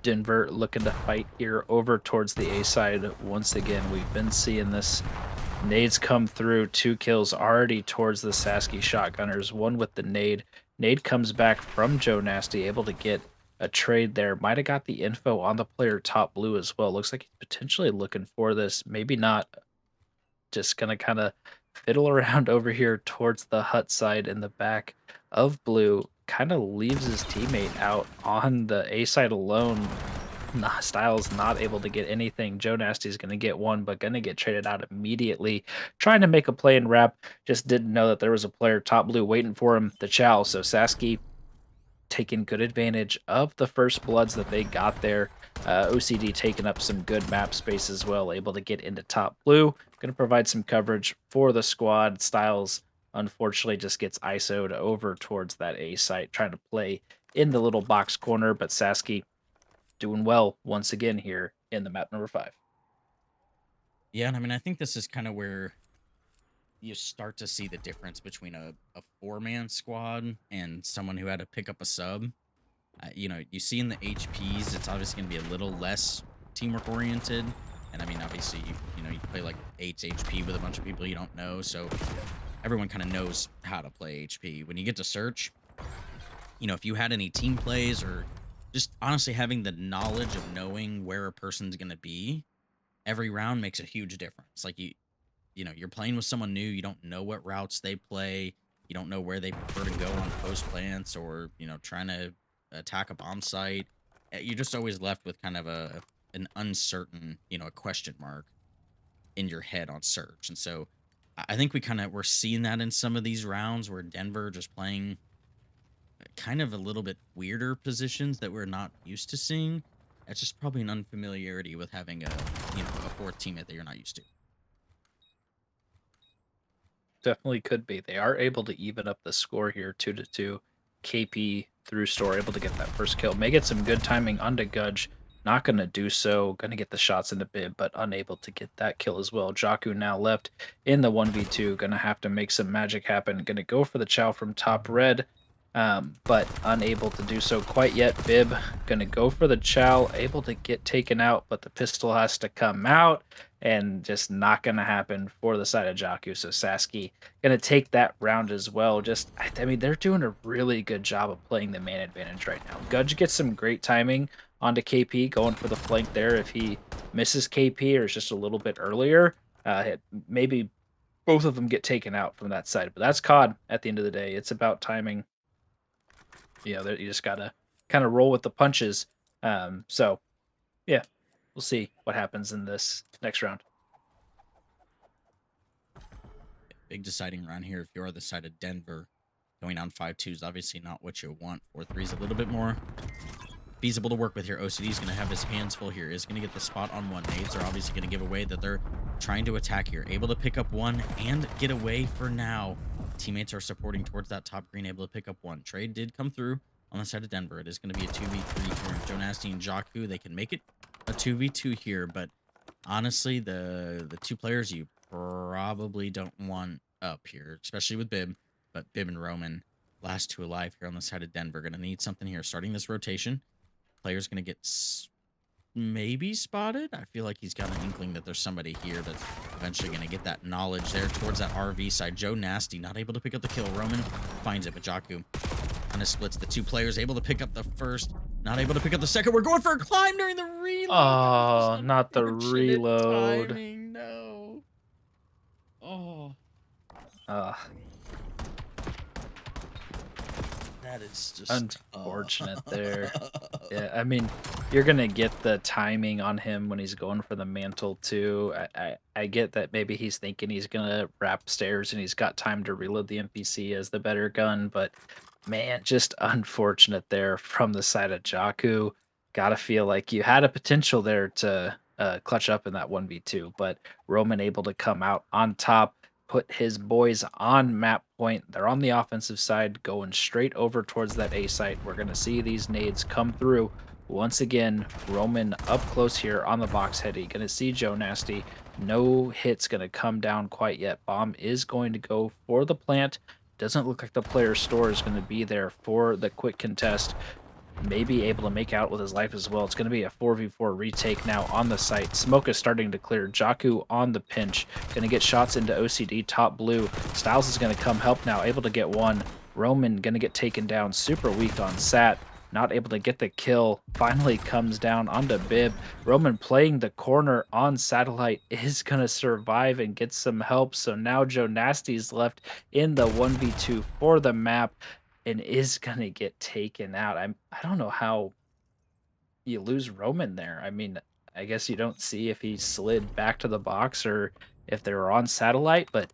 Denver looking to fight here over towards the A side. Once again, we've been seeing this. Nades come through, 2 kills already towards the Sasky Shotgunners, one with the nade. Nade comes back from Joe Nasty, able to get a trade there. Might have got the info on the player top blue as well. Looks like he's potentially looking for this. Maybe not. Just going to kind of fiddle around over here towards the hut side in the back of blue. Kind of leaves his teammate out on the A side alone. Styles not able to get anything. Joe Nasty's going to get one, but going to get traded out immediately. Trying to make a play and wrap. Just didn't know that there was a player top blue waiting for him. The Chow. So Sasky taking good advantage of the first bloods that they got there. OCD taking up some good map space as well. Able to get into top blue. Going to provide some coverage for the squad. Styles unfortunately just gets ISO'd over towards that A site. Trying to play in the little box corner, but Sasky doing well once again here in the map number 5. yeah, and I mean I think this is kind of where you start to see the difference between a 4-man squad and someone who had to pick up a sub. You know, you see in the HPs, it's obviously going to be a little less teamwork oriented. And I mean, obviously, you play like 8's HP with a bunch of people you don't know, so everyone kind of knows how to play HP. When you get to search, if you had any team plays or just honestly having the knowledge of knowing where a person's going to be every round makes a huge difference. Like you're playing with someone new, you don't know what routes they play, you don't know where they prefer to go on post plants or, trying to attack a bomb site. You're just always left with kind of an uncertain, a question mark in your head on search. And so I think we're seeing that in some of these rounds where Denver just playing kind of a little bit weirder positions that we're not used to seeing. It's just probably an unfamiliarity with having a fourth teammate that you're not used to. Definitely could be. They are able to even up the score here, 2-2. KP through store able to get that first kill. May get some good timing onto Gudge. Not going to do so. Going to get the shots into Bib, but unable to get that kill as well. Jakku now left in the 1v2. Going to have to make some magic happen. Going to go for the Chow from top red, but unable to do so quite yet. Bib going to go for the Chow. Able to get taken out, but the pistol has to come out. And just not going to happen for the side of Jakku. So Sasky going to take that round as well. I mean, they're doing a really good job of playing the man advantage right now. Gudge gets some great timing onto KP, going for the flank there. If he misses KP or is just a little bit earlier, maybe both of them get taken out from that side. But that's COD at the end of the day. It's about timing. You just got to kind of roll with the punches. So, yeah. We'll see what happens in this next round. Big deciding round here if you're the side of Denver. Going on 5-2 is obviously not what you want. 4-3 is a little bit more feasible to work with here. OCD is going to have his hands full here. Is going to get the spot on one. Nades are obviously going to give away that they're trying to attack here. Able to pick up one and get away for now. Teammates are supporting towards that top green, able to pick up one. Trade did come through on the side of Denver. It is going to be a 2v3 here. Joe Nasty and Jakku, they can make it a 2v2 here, but honestly, the two players you probably don't want up here, especially with Bib, but Bib and Roman, last two alive here on the side of Denver. Going to need something here. Starting this rotation, player's going to get maybe spotted. I feel like he's got an inkling that there's somebody here that's eventually going to get that knowledge there towards that RV side. Joe Nasty not able to pick up the kill. Roman finds it, but Jakku kind of splits the two players, able to pick up the first, not able to pick up the second. We're going for a climb during the reload. Oh, not the reload. Timing. No. Oh. That is just unfortunate there. Yeah, I mean, you're gonna get the timing on him when he's going for the mantle too. I get that maybe he's thinking he's gonna wrap stairs and he's got time to reload the NPC as the better gun, but man, just unfortunate there from the side of Jakku. Gotta feel like you had a potential there to clutch up in that 1v2, but Roman able to come out on top, put his boys on map point. They're on the offensive side, going straight over towards that A site. We're going to see these nades come through. Once again, Roman up close here on the box heady. Going to see Joe Nasty. No hits going to come down quite yet. Bomb is going to go for the plant. Doesn't look like the player store is going to be there for the quick contest. Maybe able to make out with his life as well. It's going to be a 4v4 retake now on the site. Smoke is starting to clear. Jakku on the pinch. Going to get shots into OCD top blue. Styles is going to come help now. Able to get one. Roman going to get taken down. Super weak on Sat. Not able to get the kill. Finally comes down onto Bib. Roman playing the corner on Satellite is going to survive and get some help. So now Joe Nasty's left in the 1v2 for the map and is going to get taken out. I don't know how you lose Roman there. I mean, I guess you don't see if he slid back to the box or if they were on Satellite, but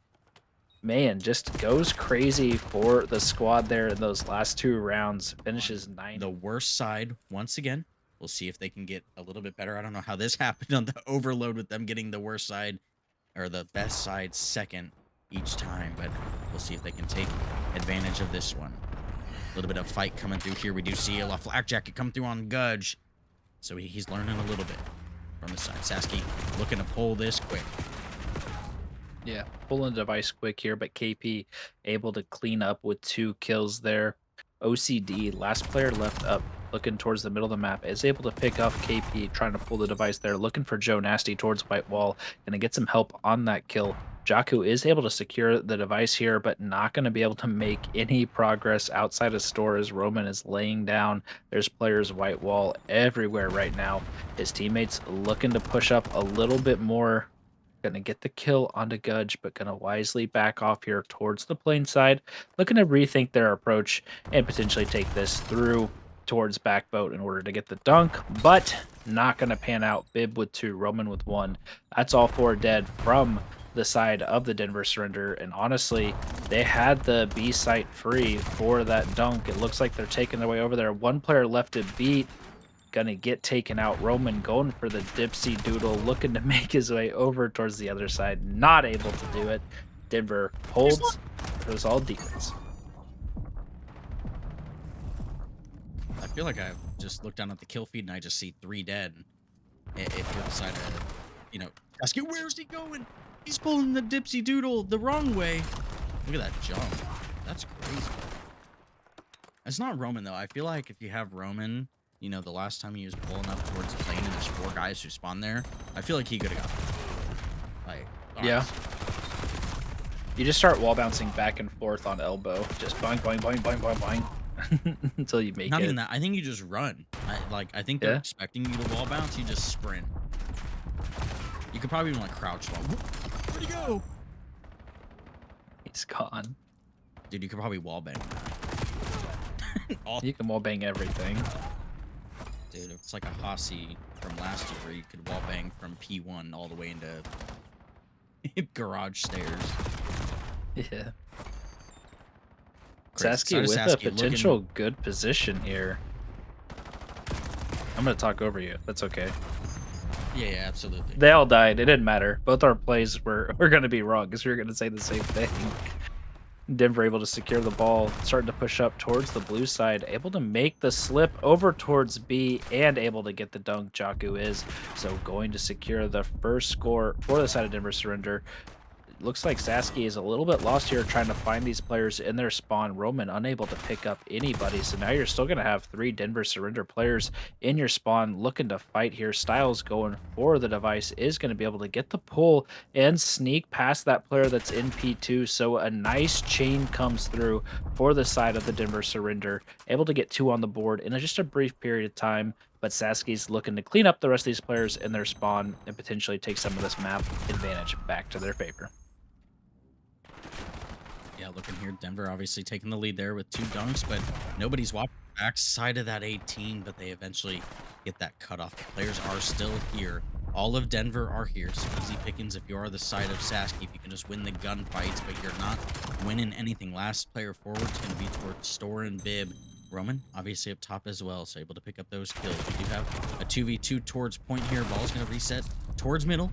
man, just goes crazy for the squad there in those last two rounds. Finishes 9. The worst side once again. We'll see if they can get a little bit better. I don't know how this happened on the overload with them getting the worst side or the best side second each time, but we'll see if they can take advantage of this one. A little bit of fight coming through here. We do see a flak jacket come through on Gudge, so he's learning a little bit from the side. Sasky looking to pull this quick. Yeah, pulling the device quick here, but KP able to clean up with 2 kills there. OCD, last player left up, looking towards the middle of the map, is able to pick up KP, trying to pull the device there, looking for Joe Nasty towards White Wall, gonna get some help on that kill. Jakku is able to secure the device here, but not going to be able to make any progress outside of store as Roman is laying down. There's players White Wall everywhere right now. His teammates looking to push up a little bit more. Gonna get the kill onto Gudge, but gonna wisely back off here towards the plane side. Looking to rethink their approach and potentially take this through towards backboat in order to get the dunk, but not gonna pan out. Bib with 2, Roman with 1. That's all 4 dead from the side of the Denver surrender. And honestly, they had the B site free for that dunk. It looks like they're taking their way over there. One player left to beat. Gonna get taken out. Roman going for the dipsy doodle, looking to make his way over towards the other side. Not able to do it. Denver holds. It was all defense. I feel like I just looked down at the kill feed and I just see 3 dead. If you're deciding to, you know, ask you, where's he going? He's pulling the dipsy doodle the wrong way. Look at that jump. That's crazy. It's not Roman, though. I feel like if you have Roman, you know, the last time he was pulling up towards the plane and there's 4 guys who spawn there, I feel like he could have got it. Like, yeah. You just start wall bouncing back and forth on elbow. Just boing, boing, boing, boing, boing, boing. Until you make it. Not even that. I think you just run. I think they're expecting you to wall bounce. You just sprint. You could probably even like crouch. Where'd he go? He's gone. Dude, you could probably wall bang that. You can wall bang everything. Dude, it's like a Hossie from last year where you could wall bang from P1 all the way into garage stairs. Yeah. Crazy. Sasky with Sasky a potential good position here. I'm going to talk over you. That's okay. Yeah, absolutely. They all died. It didn't matter. Both our plays were going to be wrong because we were going to say the same thing. Denver able to secure the ball, starting to push up towards the blue side, able to make the slip over towards B and able to get the dunk. Jakku is so going to secure the first score for the side of Denver surrender. Looks like Sasky is a little bit lost here trying to find these players in their spawn. Roman unable to pick up anybody. So now you're still going to have 3 Denver surrender players in your spawn looking to fight here. Styles going for the device is going to be able to get the pull and sneak past that player that's in P2. So a nice chain comes through for the side of the Denver surrender. Able to get 2 on the board in just a brief period of time. But Sasky's looking to clean up the rest of these players in their spawn and potentially take some of this map advantage back to their favor. Yeah, looking here, Denver obviously taking the lead there with 2 dunks, but nobody's watching the backside of that 18, but they eventually get that cutoff. The players are still here. All of Denver are here, so easy pickings if you are the side of Sasky, if you can just win the gunfights, but you're not winning anything. Last player forward is going to be towards Store and Bib. Roman, obviously up top as well, so able to pick up those kills. We do have a 2v2 towards point here. Ball's going to reset towards middle.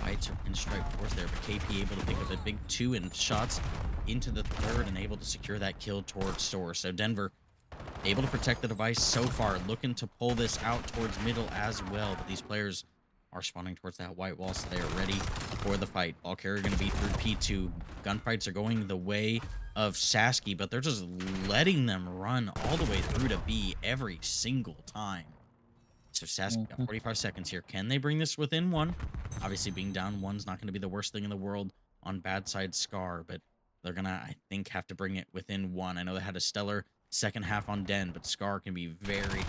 Fights are in strike force there, but KP able to pick up a big 2 and shots into the third and able to secure that kill towards Store. So Denver able to protect the device so far, looking to pull this out towards middle as well. But these players are spawning towards that white wall, so they are ready for the fight. Ball carrier going to be through P2. Gunfights are going the way of Sasky, but they're just letting them run all the way through to B every single time. So Sasky got 45 seconds here. Can they bring this within 1? Obviously, being down 1's not going to be the worst thing in the world on bad side Scar, but they're going to, I think, have to bring it within 1. I know they had a stellar second half on Den, but Scar can be very...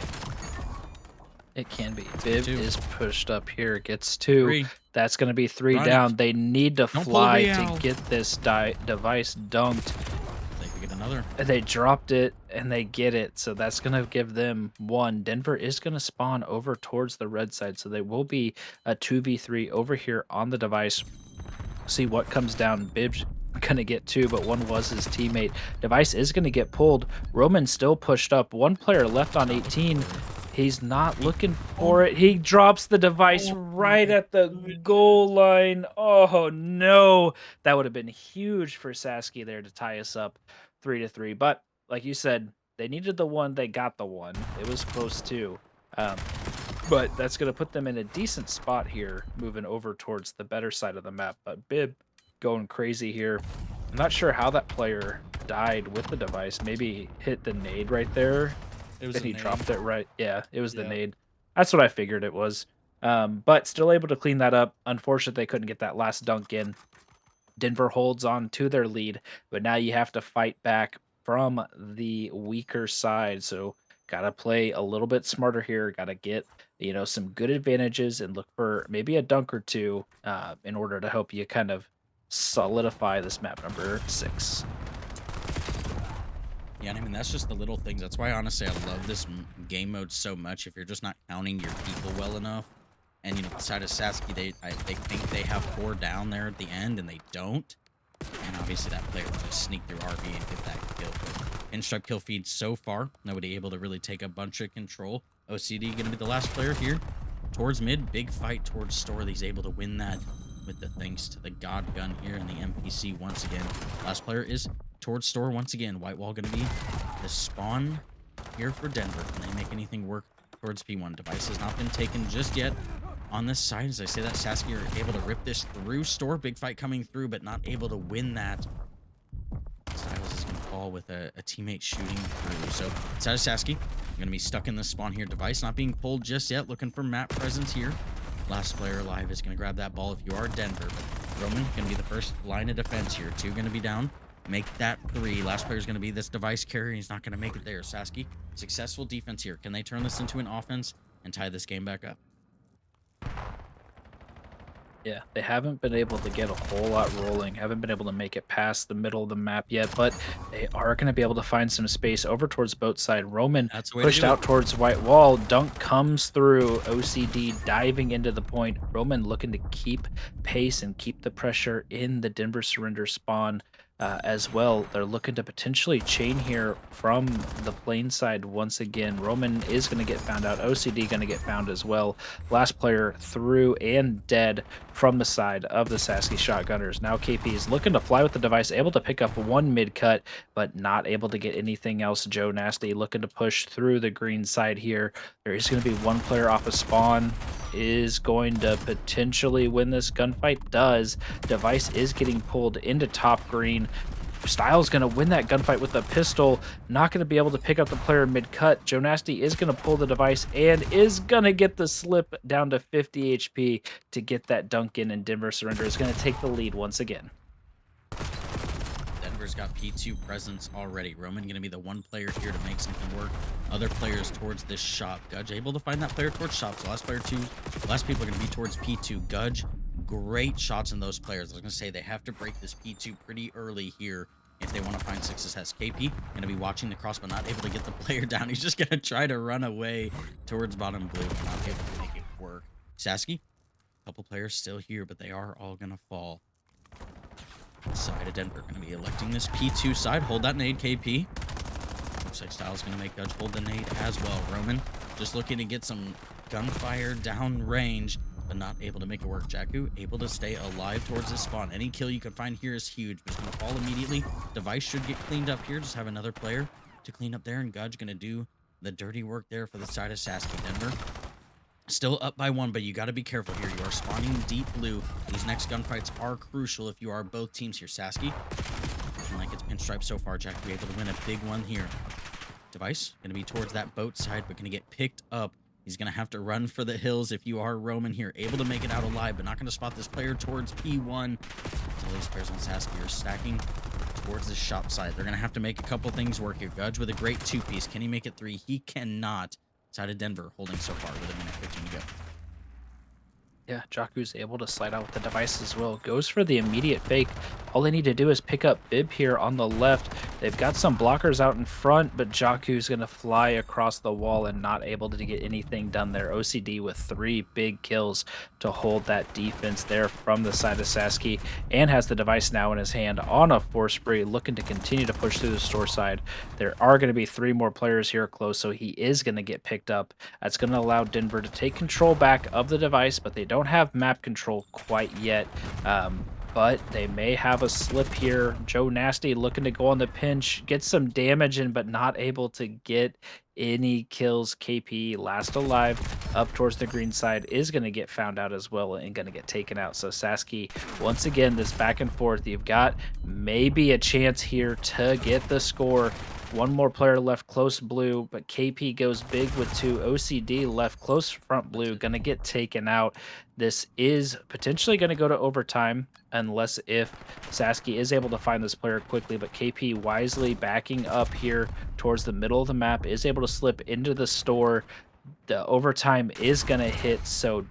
It can be. Bib is pushed up here. Gets 2. 3. That's going to be 3 Run down. it. They need to Don't fly pull to get this device dunked. They could get another. They dropped it, and they get it. So that's going to give them 1. Denver is going to spawn over towards the red side. So they will be a 2v3 over here on the device. See what comes down. Bib's going to get 2, but 1 was his teammate. Device is going to get pulled. Roman still pushed up. 1 player left on 18. He's not looking for it. He drops the device right at the goal line. Oh, no. That would have been huge for Sasky there to tie us up 3-3. But like you said, they needed the 1. They got the 1. It was close too. But that's going to put them in a decent spot here, moving over towards the better side of the map. But Bib going crazy here. I'm not sure how that player died with the device. Maybe hit the nade right there It was And a he nade. dropped it right. Yeah, it was the Yeah. nade. That's what I figured it was. But still able to clean that up. Unfortunate they couldn't get that last dunk in. Denver holds on to their lead, but now you have to fight back from the weaker side. So gotta play a little bit smarter here. Gotta get some good advantages and look for maybe a dunk or two in order to help you kind of solidify this map number 6. Yeah, and I mean that's just the little things. That's why honestly I love this game mode so much. If you're just not counting your people well enough, and the side of Sasky, they think they have 4 down there at the end, and they don't. And obviously that player will just sneak through RB and get that kill. But pinstripe kill feed so far, nobody able to really take a bunch of control. OCD gonna be the last player here towards mid. Big fight towards store. He's able to win that with the thanks to the God gun here and the NPC once again. Last player is towards store once again. White wall gonna be the spawn here for Denver. Can they make anything work towards P1? Device has not been taken just yet. On this side, as I say that, Sasky are able to rip this through store. Big fight coming through, but not able to win that. Styles is going to fall with a teammate shooting through. So, side of Sasky, going to be stuck in the spawn here. Device not being pulled just yet. Looking for map presence here. Last player alive is going to grab that ball if you are Denver. But Roman going to be the first line of defense here. 2 going to be down. Make that 3. Last player is going to be this device carrier. He's not going to make it there. Sasky, successful defense here. Can they turn this into an offense and tie this game back up? Yeah, they haven't been able to get a whole lot rolling, haven't been able to make it past the middle of the map yet, but they are going to be able to find some space over towards boat side. Roman That's the way to pushed do it. out towards white wall. Dunk comes through. OCD diving into the point. Roman looking to keep pace and keep the pressure in the Denver surrender spawn. As well, they're looking to potentially chain here from the plane side once again. Roman is going to get found out. OCD going to get found as well. Last player through and dead from the side of the Sasky Shotgunners. Now KP is looking to fly with the device, able to pick up 1 mid cut, but not able to get anything else. Joe Nasty looking to push through the green side here. There is going to be 1 player off of spawn. Is going to potentially win this gunfight. Does. Device is getting pulled into top green. Styles going to win that gunfight with a pistol. Not going to be able to pick up the player mid-cut. Joe Nasty is going to pull the device and is going to get the slip down to 50 HP to get that dunk in, and Denver Surrender is going to take the lead once again. Denver's got P2 presence already. Roman going to be the 1 player here to make something work. Other players towards this shop. Gudge able to find that player towards shop. So last people are going to be towards P2. Gudge, great shots in those players. I was going to say they have to break this P2 pretty early here if they want to find success. KP going to be watching the cross, but not able to get the player down. He's just going to try to run away towards bottom blue, but not able to make it work. Sasky, a couple players still here, but they are all going to fall. Side of Denver going to be electing this P2 side. Hold that nade, KP. Looks like Styles going to make Gudge hold the nade as well. Roman just looking to get some gunfire down range, but not able to make it work. Jakku able to stay alive towards this spawn. Any kill you can find here is huge. Just going to fall immediately. Device should get cleaned up here. Just have another player to clean up there, and Gudge going to do the dirty work there for the side of Sasky. Denver still up by 1, but you got to be careful here. You are spawning deep blue. These next gunfights are crucial if you are both teams here. Sasky, looking like it's pinstripe so far. Jakku able to win a big one here. Device going to be towards that boat side, but going to get picked up. He's going to have to run for the hills if you are Roman here. Able to make it out alive, but not going to spot this player towards P1. So these players on Sasky are stacking towards the shop side. They're going to have to make a couple things work here. Gudge with a great 2-piece. Can he make it 3? He cannot. Side of Denver holding so far with 1:15 to go. Yeah, Jakku's able to slide out with the device as well. Goes for the immediate fake. All they need to do is pick up Bib here on the left. They've got some blockers out in front, but Jakku's going to fly across the wall and not able to get anything done there. OCD with 3 big kills to hold that defense there from the side of Sasky, and has the device now in his hand on a force spree, looking to continue to push through the store side. There are going to be 3 more players here close, so he is going to get picked up. That's going to allow Denver to take control back of the device, but they don't have map control quite yet. But they may have a slip here. Joe Nasty looking to go on the pinch, get some damage in, but not able to get any kills. KP last alive up towards the green side is going to get found out as well and going to get taken out. So Sasky, once again, this back and forth, you've got maybe a chance here to get the score. One more player left close blue, but KP goes big with 2. OCD left close front blue, gonna get taken out. This is potentially gonna go to overtime unless if Sasky is able to find this player quickly, but KP wisely backing up here towards the middle of the map, is able to slip into the store. The overtime is gonna hit, so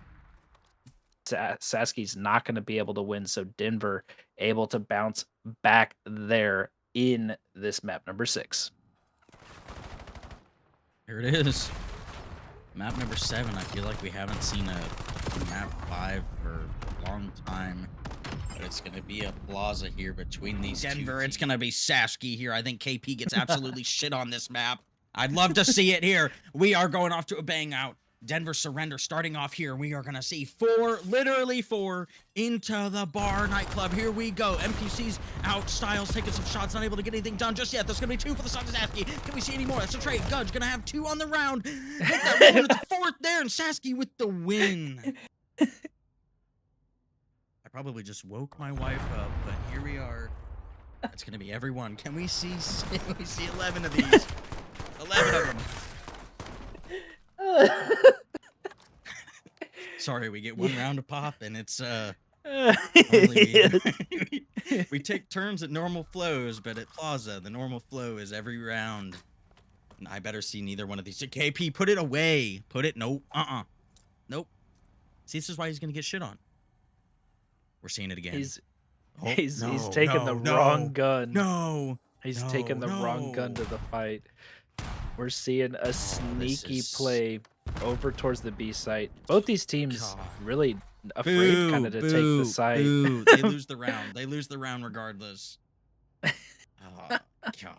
Sasky's not gonna be able to win, so Denver able to bounce back there in this map number 6. Here it is. Map number 7. I feel like we haven't seen a map 5 for a long time. But it's going to be a plaza here between these Denver. It's going to be Sasky here. I think KP gets absolutely shit on this map. I'd love to see it here. We are going off to a bang out. Denver surrender starting off here. We are going to see 4, literally 4, into the bar nightclub. Here we go. NPCs out. Styles taking some shots. Not able to get anything done just yet. There's going to be 2 for the side of Sasky. Can we see any more? That's a trade. Gudge going to have 2 on the round. Hit that one with the 4th there, and Sasky with the win. I probably just woke my wife up, but here we are. It's going to be everyone. Can we see 11 of these? 11 of them. Sorry, we get 1 round of pop, and it's we take turns at normal flows, but at Plaza, the normal flow is every round. And I better see neither one of these. KP, put it away. Put it. Nope. Nope. See, this is why he's gonna get shit on. We're seeing it again. He's taking the wrong gun. No. He's taking the wrong gun to the fight. We're seeing a sneaky play over towards the B site. Both these teams really afraid kind of to take the side. They lose the round. They lose the round regardless. Oh, God.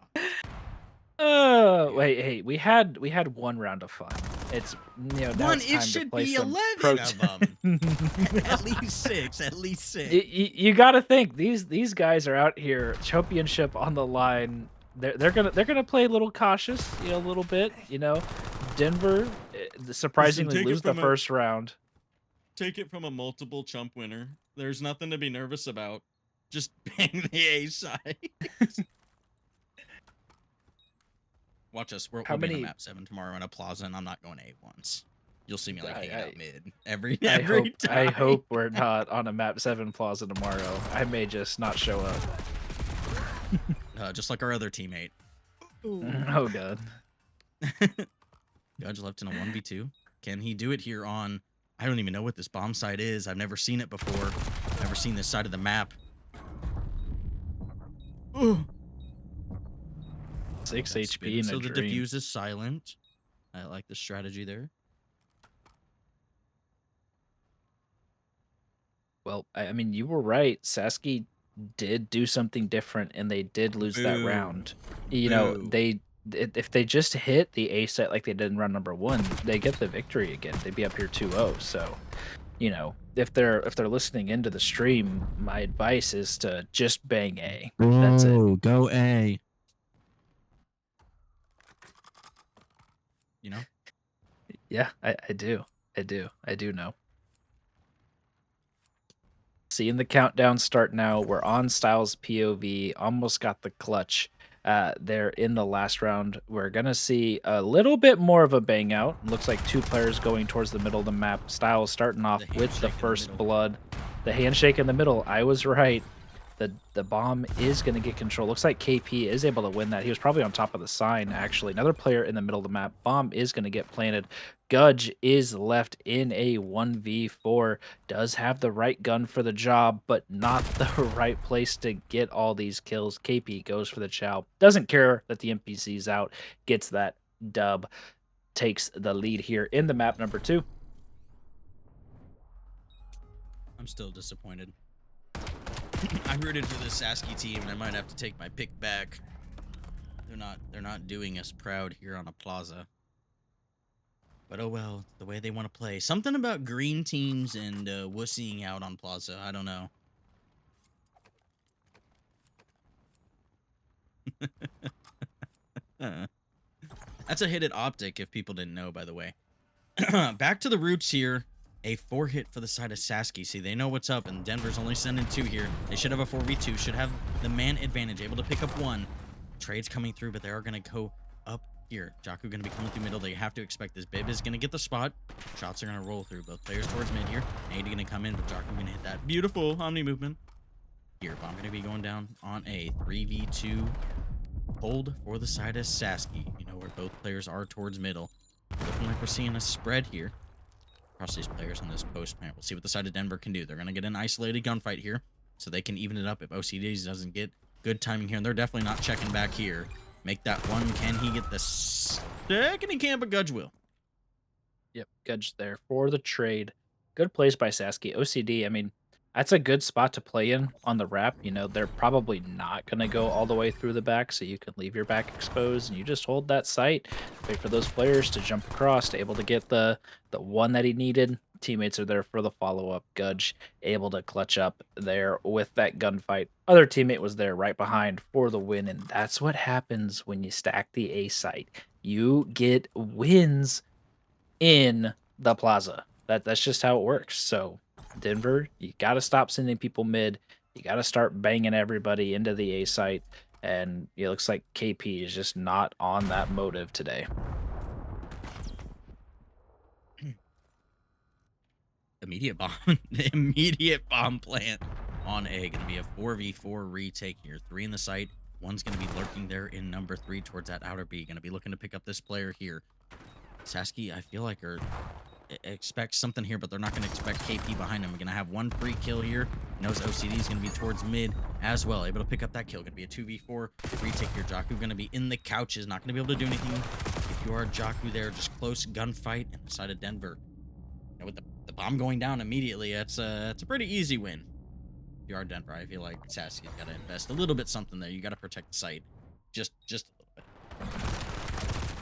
Oh, wait, hey, we had 1 round of fun. It's, you know, now it's time it should to play be some 11 of them. At least 6. At least 6. You got to think these guys are out here, championship on the line. They're gonna play a little cautious, you know, a little bit. You know, Denver surprisingly lose the first round. Take it from a multiple chump winner. There's nothing to be nervous about. Just bang the A side. Watch us. We'll be on map 7 tomorrow in a plaza, and I'm not going A once. You'll see me like hanging out mid every time. I hope we're not on a map 7 plaza tomorrow. I may just not show up. Just like our other teammate. Oh god. Gudge left in a 1v2. Can he do it here on... I don't even know what this bomb site is. I've never seen it before. Never seen this side of the map. 6 HP in so a the dream. defuse is silent. I like the strategy there. Well, I mean, you were right. Sasky did do something different, and they did lose that round. You know, if they just hit the A set like they did in round number 1, they get the victory again. They'd be up here 2-0. So, you know, if they're listening into the stream, my advice is to just bang A. That's it. Go A. You know? Yeah, I do. I do know. Seeing the countdown start now. We're on Styles POV. Almost got the clutch there in the last round. We're going to see a little bit more of a bang out. Looks like 2 players going towards the middle of the map. Styles starting off with the first blood. The handshake in the middle. I was right. The bomb is going to get control. Looks like KP is able to win that. He was probably on top of the sign, actually. Another player in the middle of the map. Bomb is going to get planted. Gudge is left in a 1v4. Does have the right gun for the job, but not the right place to get all these kills. KP goes for the chow. Doesn't care that the NPC's out. Gets that dub. Takes the lead here in the map number 2. I'm still disappointed. I rooted for the Sasky team, and I might have to take my pick back. They're not doing us proud here on a plaza. But oh well, the way they want to play. Something about green teams and wussying out on plaza. I don't know. That's a hit at Optic, if people didn't know, by the way. Back to the roots here. A 4 hit for the side of Sasky. See, they know what's up, and Denver's only sending 2 here. They should have a 4v2. Should have the man advantage, able to pick up 1. Trades coming through, but they are going to go up here. Jakku going to be coming through middle. They have to expect this. Bib is going to get the spot. Shots are going to roll through. Both players towards mid here. Nade going to come in, but Jakku going to hit that beautiful Omni movement. Here, Bomb going to be going down on a 3v2 hold for the side of Sasky. You know, where both players are towards middle. Looking like we're seeing a spread here across these players on this post plant. We'll see what the side of Denver can do. They're going to get an isolated gunfight here, so they can even it up if OCDs doesn't get good timing here. And they're definitely not checking back here. Make that one. Can he get the second? He can't, but Gudge will. Yep, Gudge there for the trade. Good plays by Sasky. OCD, I mean, that's a good spot to play in on the wrap. You know, they're probably not going to go all the way through the back, so you can leave your back exposed and you just hold that site. Wait for those players to jump across, to able to get the one that he needed. Teammates are there for the follow-up. Gudge able to clutch up there with that gunfight. Other teammate was there right behind for the win, and that's what happens when you stack the A site. You get wins in the plaza. That's just how it works. So Denver, you got to stop sending people mid. You got to start banging everybody into the A site. And it looks like KP is just not on that motive today. Immediate bomb. Immediate bomb plant on A. Going to be a 4v4 retake here. 3 in the site. One's going to be lurking there in number 3 towards that outer B. Going to be looking to pick up this player here. Sasky, I feel like, expect something here, but they're not going to expect KP behind him. We're going to have one free kill here. Knows OCD is going to be towards mid as well. Able to pick up that kill. Going to be a 2v4 retake here. Jakku going to be in the couches. Not going to be able to do anything. If you are Jakku there, just close gunfight in the side of Denver. You know, with the bomb going down immediately, it's a pretty easy win. If you are Denver, I feel like Sasky's got to invest a little bit something there. You got to protect the site. Just a little bit.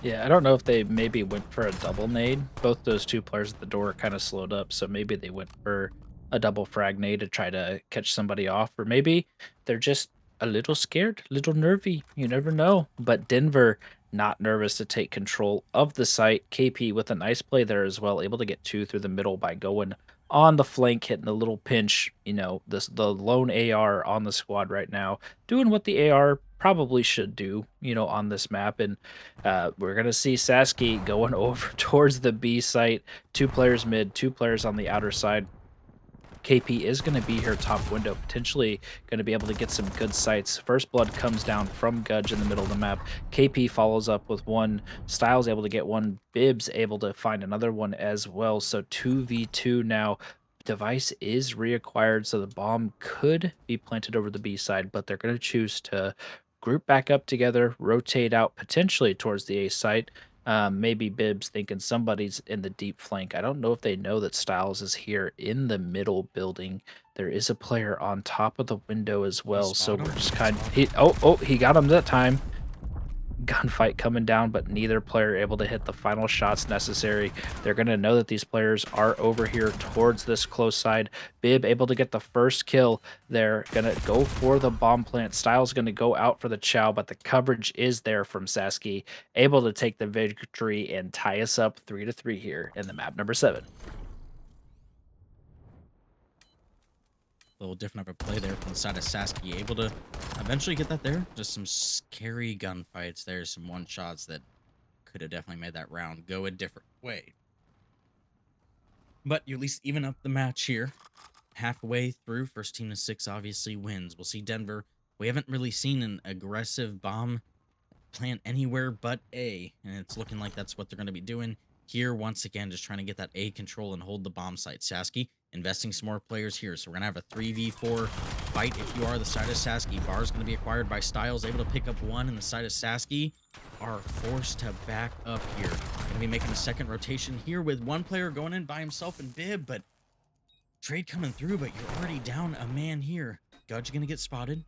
Yeah, I don't know if they maybe went for a double nade. Both those two players at the door kind of slowed up, so maybe they went for a double frag nade to try to catch somebody off, or maybe they're just a little scared, a little nervy. You never know. But Denver not nervous to take control of the site. KP with a nice play there as well, able to get 2 through the middle by going on the flank, hitting a little pinch. You know, the lone AR on the squad right now, doing what the AR probably should do, you know, on this map. And we're gonna see Sasky going over towards the B site. 2 players mid, 2 players on the outer side. KP is going to be here top window, potentially going to be able to get some good sights. First blood comes down from Gudge in the middle of the map. KP follows up with one. Styles able to get one. Bibs able to find another one as well. So 2v2 now. Device is reacquired, so the bomb could be planted over the B side, but they're going to choose to group back up together, rotate out potentially towards the A site. Maybe Bibs thinking somebody's in the deep flank. I don't know if they know that Styles is here in the middle building. There is a player on top of the window as well, so we're just kind of... he got him that time. Gunfight coming down, but neither player able to hit the final shots necessary. They're going to know that these players are over here towards this close side. Bib able to get the first kill. They're going to go for the bomb plant. Styles going to go out for the chow, but the coverage is there from Sasky, able to take the victory and tie us up 3-3 here in the map number 7. A little different of a play there from the side of Sasky, able to eventually get that there. Just some scary gunfights there, some one shots that could have definitely made that round go a different way. But you at least even up the match here. Halfway through, first team to 6 obviously wins. We'll see Denver. We haven't really seen an aggressive bomb plant anywhere but A, and it's looking like that's what they're going to be doing here. Once again, just trying to get that A control and hold the bomb site. Sasky investing some more players here, so we're gonna have a 3v4 fight. If you are the side of Sasky, Bar's gonna be acquired by Styles, able to pick up 1, and the side of Sasky are forced to back up here. Gonna be making a second rotation here with 1 player going in by himself and Bib, but trade coming through, but you're already down a man here. Gudge gonna get spotted.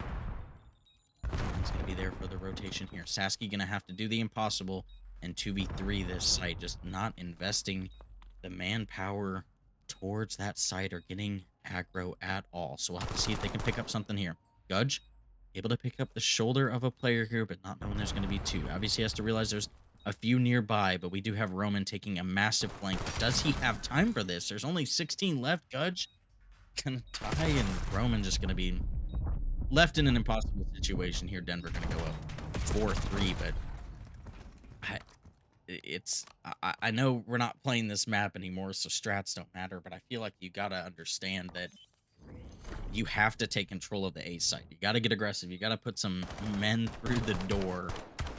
He's gonna be there for the rotation here. Sasky gonna have to do the impossible and 2v3 this site, just not investing the manpower towards that site or getting aggro at all. So we'll have to see if they can pick up something here. Gudge able to pick up the shoulder of a player here, but not knowing there's going to be 2. Obviously has to realize there's a few nearby, but we do have Roman taking a massive flank. Does he have time for this? There's only 16 left. Gudge gonna die, and Roman just gonna be left in an impossible situation here. Denver gonna go up. 4-3, but I know we're not playing this map anymore, so strats don't matter, but I feel like you gotta understand that you have to take control of the A site. You gotta get aggressive. You gotta put some men through the door.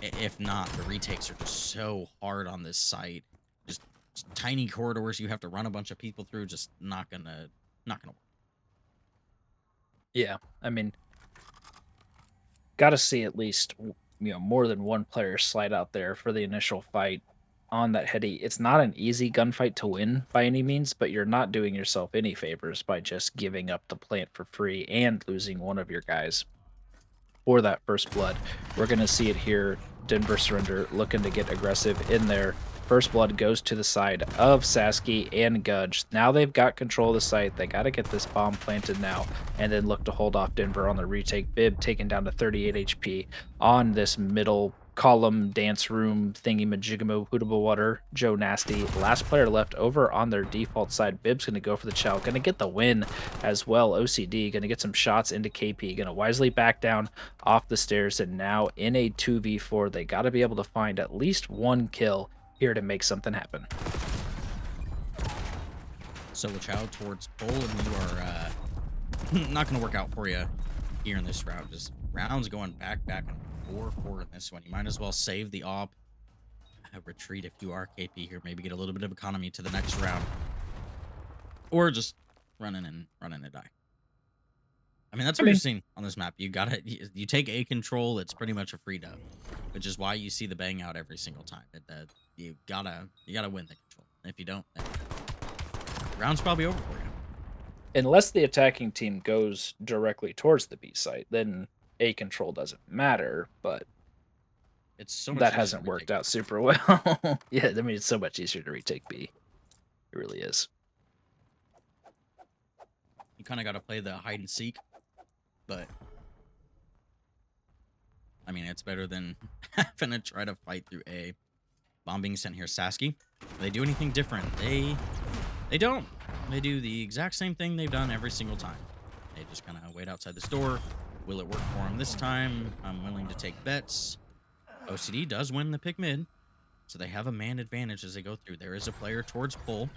If not, the retakes are just so hard on this site. Just tiny corridors you have to run a bunch of people through. Just not gonna work. Yeah, I mean, got to see at least more than one player slide out there for the initial fight on that heady. It's not an easy gunfight to win by any means, but you're not doing yourself any favors by just giving up the plant for free and losing one of your guys for that first blood. We're going to see it here. Denver Surrender looking to get aggressive in there. First blood goes to the side of Sasky and Gudge. Now they've got control of the site. They got to get this bomb planted now and then look to hold off Denver on the retake. Bib taken down to 38 HP on this middle column dance room thingy majigamo hootable water. Joe Nasty, last player left over on their default side. Bib's going to go for the chow, going to get the win as well. OCD going to get some shots into KP, going to wisely back down off the stairs, and now in a 2v4 they got to be able to find at least one kill here to make something happen. So watch out towards Bull, and you are not going to work out for you here in this round. Just rounds going back and 4-4 in this one. You might as well save the op, retreat if you are KP here. Maybe get a little bit of economy to the next round, or just run in and die. I mean, that's what you're seeing on this map. You take A control, it's pretty much a free dub, which is why you see the bang out every single time. You gotta win the control. If you don't, then round's probably over for you. Unless the attacking team goes directly towards the B site, then A control doesn't matter, but it's so much that hasn't worked out super well. Yeah, I mean, it's so much easier to retake B. It really is. You kind of got to play the hide and seek, but I mean, it's better than having to try to fight through A. Bomb being sent here. Sasky, do they do anything different? They don't. They do the exact same thing they've done every single time. They just kind of wait outside the store. Will it work for them this time? I'm willing to take bets. OCD does win the pick mid, so they have a man advantage as they go through. There is a player towards pull.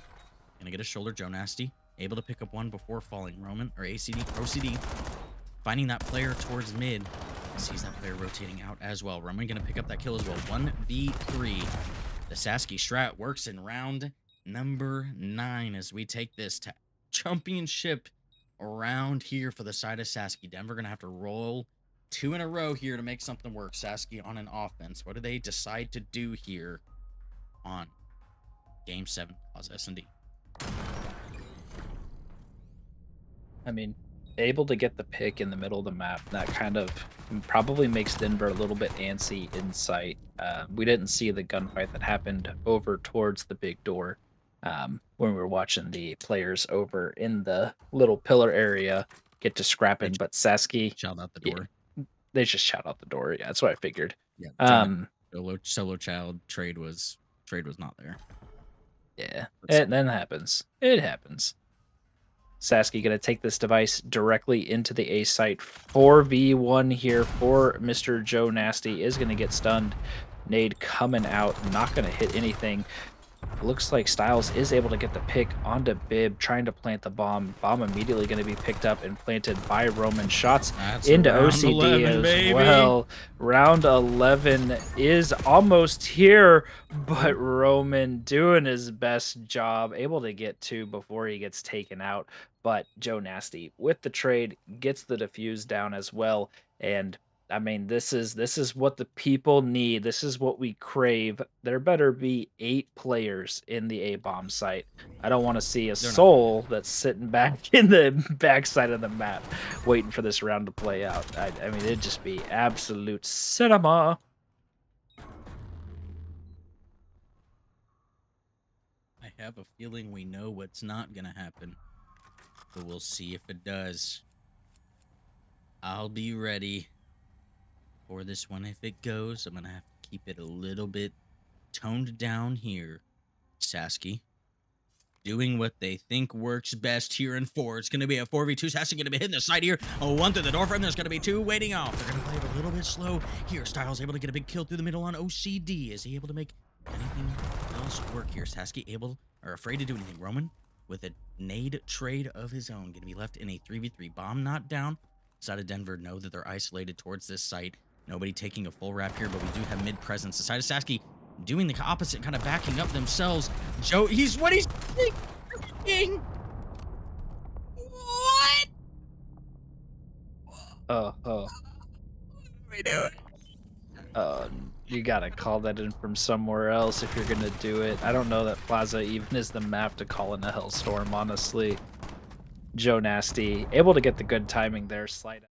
Gonna get a shoulder. Joe Nasty able to pick up one before falling. Roman or OCD finding that player towards mid. Sees that player rotating out as well. Roman gonna pick up that kill as well. 1v3. The Sasky strat works in round number 9 as we take this to championship around here for the side of Sasky. Denver gonna have to roll 2 in a row here to make something work. Sasky on an offense. What do they decide to do here on game 7 plus S&D? I mean, able to get the pick in the middle of the map, that kind of probably makes Denver a little bit antsy in sight. We didn't see the gunfight that happened over towards the big door when we were watching the players over in the little pillar area get to scrapping, but Sasky shout out the door. Yeah, they just shout out the door. Yeah, that's what I figured. Yeah, solo child trade was not there. Yeah, it then happens. It happens. Sasky going to take this device directly into the A site. 4v1 here for Mr. Joe Nasty. Is going to get stunned. Nade coming out. Not going to hit anything. Looks like Styles is able to get the pick onto Bib, trying to plant the bomb. Bomb immediately going to be picked up and planted by Roman. Shots into OCD 11, as well. Round 11 is almost here, but Roman doing his best job, able to get 2 before he gets taken out. But Joe Nasty with the trade gets the defuse down as well. And I mean, this is what the people need. This is what we crave. There better be 8 players in the A-bomb site. I don't want to see a soul that's sitting back in the backside of the map waiting for this round to play out. I mean, it'd just be absolute cinema. I have a feeling we know what's not going to happen, but we'll see if it does. I'll be ready for this one. If it goes, I'm gonna have to keep it a little bit toned down here. Sasky doing what they think works best here in 4. It's going to be a 4v2. Sasky going to be hitting the side here. A 1 through the door frame. There's going to be 2 waiting off. They're going to play it a little bit slow here. Styles able to get a big kill through the middle on OCD. Is he able to make anything else work here? Sasky able or afraid to do anything. Roman with a nade trade of his own. Going to be left in a 3v3. Bomb not down. Side of Denver know that they're isolated towards this site. Nobody taking a full wrap here, but we do have mid presence. The side of Sasky doing the opposite, kind of backing up themselves. Joe, he's thinking. What? Oh, What are we doing? you gotta call that in from somewhere else if you're gonna do it. I don't know that Plaza even is the map to call in a Hellstorm, honestly. Joe Nasty, able to get the good timing there, slide